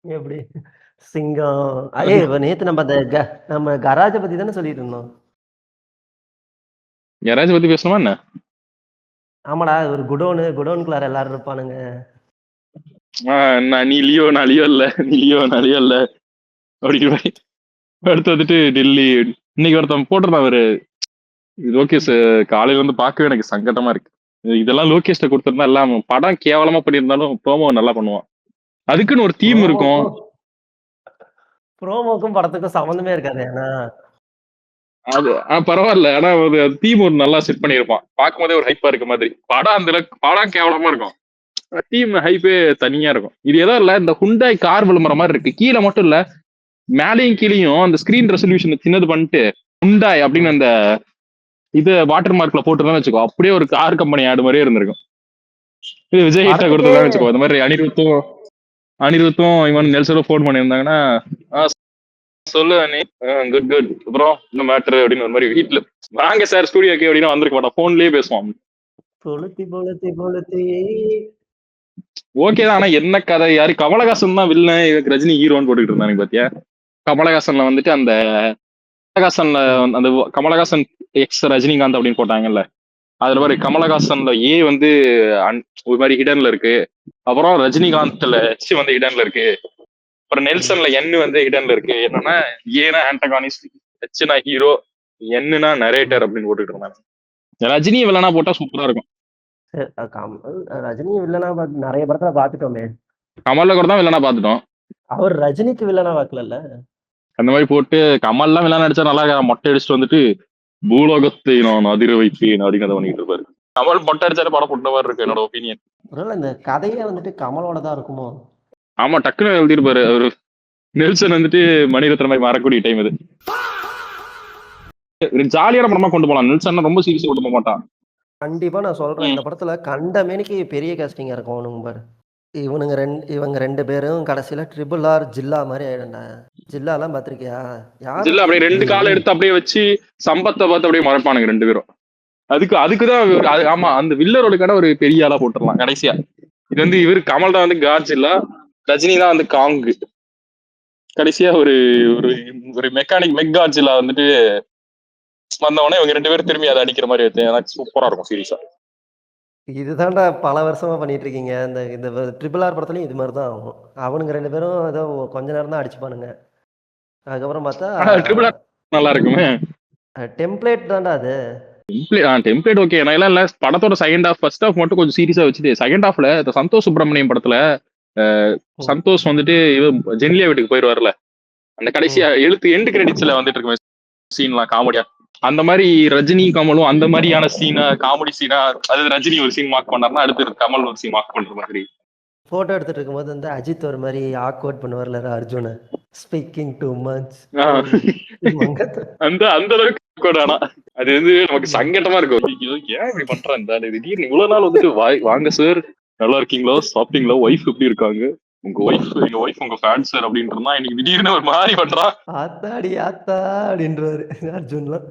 எப்படி சிங்கம் நேத்து நம்ம கராஜ பத்தி தானே சொல்லிட்டு இருந்தோம். யாராச்சும் பத்தி பேசணுமா என்ன? ஆமாடா ஒரு குடோனுக்குள்ளார எல்லாரும் இருப்பானுங்க. நீ லியோ நான் லியோ இல்ல நீ லியோ நான் லியோ இல்ல அப்படிங்கிற அடுத்து வந்துட்டு டெல்லி இன்னைக்கு ஒருத்தன் போட்டிருந்தான் அவரு லோகேஷ். காலையில வந்து பார்க்கவே எனக்கு சங்கடமா இருக்கு. இதெல்லாம் லோகேஷ்ட கொடுத்திருந்தா எல்லாம் படம் கேவலமா பண்ணியிருந்தாலும் ப்ரோமோ நல்லா பண்ணுவான். அதுக்குன்னு ஒரு தீம் இருக்கும். ப்ரோமோக்கும் படத்துக்கும் சம்மந்தமே இருக்காது. ஏன்னா அது பரவாயில்ல. ஆனா தீம் ஒரு நல்லா செட் பண்ணியிருப்பான். பார்க்கும் போதே ஒரு ஹைப்பா இருக்க மாதிரி. படம் அந்த படம் கேவலமா இருக்கும், தீம் ஹைப்பே தனியா இருக்கும். இது எதோ இல்ல இந்த ஹுண்டாய் கார் விளம்பரம் மாதிரி இருக்கு. கீழே மட்டும் இல்ல மேலையும் கீழையும் அந்த ஸ்கிரீன் ரெசல்யூஷன் சின்னது பண்ணிட்டு ஹுண்டாய் அப்படின்னு அந்த இது வாட்டர் மார்க்ல போட்டுதான் வச்சுக்கோ, அப்படியே ஒரு கார் கம்பெனி ஆடு மாதிரியே இருந்திருக்கும். இது விஜய் ஹிட்டா கொடுத்ததான் வச்சுக்கோ. அந்த மாதிரி அனிருத்தும் இவன் நெல்சனும் போன் பண்ணியிருந்தாங்கன்னா சொல்லு அனி குட் குட் அப்புறம் இந்த மேட்ரு அப்படின்னு ஒரு மாதிரி வீட்டுல வாங்க சார் ஸ்டுடியோக்கு அப்படின்னு வந்திருக்க மாட்டான், போன்லயே பேசுவான். ஓகே தான். ஆனா என்ன கதை யாரு கமலஹாசன் தான் வில்லன், ரஜினி ஹீரோன்னு போட்டுக்கிட்டு இருந்தாங்க பாத்தியா. கமலஹாசன்ல வந்துட்டு அந்த கமலஹாசன் எக்ஸ் ரஜினிகாந்த் அப்படின்னு போட்டாங்கல்ல, அதுல மாதிரி கமலஹாசன்ல ஏ வந்து ஒரு மாதிரி ஹிடன்ல இருக்கு, அப்புறம் ரஜினிகாந்த்ல எச் வந்து ஹிடன்ல இருக்கு, அப்புறம் நெல்சன்ல என் வந்து ஹிடன்ல இருக்கு. என்னன்னா ஏனா ஆன்டகானிஸ்ட், எச்னா ஹீரோ, என்னன்னா நரேட்டர் அப்படின்னு போட்டுக்கிட்டு இருந்தாங்க. ரஜினி வில்லனா போட்டா சூப்பரா இருக்கும். ரஜினி வில்லனா நிறைய படத்துல பாத்துட்டோமே. கமல்ல கூட தான் வில்லனா பாத்துட்டோம். அவர் ரஜினிக்கு வில்லனா பாக்கல. அந்த மாதிரி போட்டு கமல்லாம் வில்லன் நடிச்சா நல்லா மொட்டை அடிச்சுட்டு வந்துட்டு பூலோகத்தை நான் அதிர வைப்பேன் அப்படின்னு அதை பண்ணிட்டு இருப்பாரு. கமல் மொட்டை அடிச்சாரு படம் போட்ட மாதிரி இருக்கு என்னோட ஒப்பீனியன். ஒருவேளை இந்த கதையே வந்துட்டு கமலோட தான் இருக்குமோ? ஆமா, டக்குன்னு எழுதிருப்பாரு அவரு. நெல்சன் வந்துட்டு மணிரத்னம் மாதிரி மாறக்கூடிய டைம் இது. ஜாலியான படமா கொண்டு போலாம். நெல்சன் ரொம்ப சீரியஸா கொண்டு போக மாட்டான். கண்டிப்பா நான் சொல்றேன், இந்த படத்துல கண்ட மேனிக்கு பெரிய கேஸ்டிங்கா இருக்கும் அவனுங்க பாரு. இவங்க 2 பேரும் கடைசியில ட்ரிபிள் ஆர் ஜில்லா மாதிரி ஆயிடும்டா. ஜில்லாலாம் பாத்திருக்கியா? யாரு இல்ல அப்படியே 2 காலை எடுத்து அப்படியே வச்சு சம்பத்தை பார்த்து அப்படியே மறைப்பானுங்க 2 பேரும். அதுக்குதான் ஆமா, அந்த வில்லரோட கடை ஒரு பெரிய ஆளா போட்டுடலாம் கடைசியா. இது வந்து இவரு கமல் தான் வந்து காட்ஜில்லா, ரஜினி தான் வந்து காங்கு. கடைசியா ஒரு ஒரு மெக்கானிக் மெக்காட்ஜில்லா வந்துட்டு வந்தவொடனே இவங்க 2 பேரும் திரும்பி அதை அடிக்கிற மாதிரி எனக்கு சூப்பரா இருக்கும் சீரியஸா. இதுதான்டா பல வருஷமா பண்ணிட்டு இருக்கீங்க. இந்த இந்த ட்ரிபிள் ஆர் படத்துலயும் இது மாதிரி தான் ஆகும். அவனுங்க 2 பேரும் ஏதோ கொஞ்ச நேரம் தான் அடிச்சுப்பானுங்க. அதுக்கப்புறம் பார்த்தா ட்ரிபிள் ஆர் நல்லா இருக்குமே. டெம்ப்ளேட் தான்டா அது. Template okay. நான் இல்ல படத்தோட செகண்ட் ஹாஃப், ஃபர்ஸ்ட் ஹாஃப் மட்டும் கொஞ்சம் சீரியஸா வச்சுட்டு செகண்ட் ஹாஃப்ல சந்தோஷ் சுப்பிரமணியம் படத்துல சந்தோஷ் வந்துட்டு ஜெனிலியா வீட்டுக்கு போயிடுவார்ல, அந்த கடைசியா எண்டு கிரெடிட்ஸ்ல வந்துட்டு இருக்கு சீன்லாம் காமெடியா. அந்த மாதிரி ரஜினி கமலும் அந்த மாதிரியான சீனா, காமெடி சீனா, அதாவது ரஜினி ஒரு சீன் மார்க் பண்ணாருன்னா அடுத்து கமல் ஒரு சீன் மார்க் பண்ற மாதிரி. போட்டோ எடுத்துட்டு இருக்கும்போது வந்து அஜித் ஒரு மாதிரி ஆக்வர்ட் பண்ணுவார்ல அர்ஜுன, ஸ்பீக்கிங் டூ மச். அந்த அளவுக்கு கூடானா அது வந்து நமக்கு சங்கட்டமா இருக்கும். ஏன் இப்படி பண்றான் திடீர்னு இவ்வளவு நாள் வந்துட்டு வாங்க சார் நல்லா இருக்கீங்களா, சாப்பிட்டீங்களா, ஒய்ஃப் எப்படி இருக்காங்க, உங்க ஒய்ஃப் உங்க ஃபேன் சார் அப்படின்றா, இன்னைக்கு திடீர்னு ஒரு மாதிரி பண்றான். ஆத்தாடி ஆத்தா அப்படின்றாரு அர்ஜுன்லாம்.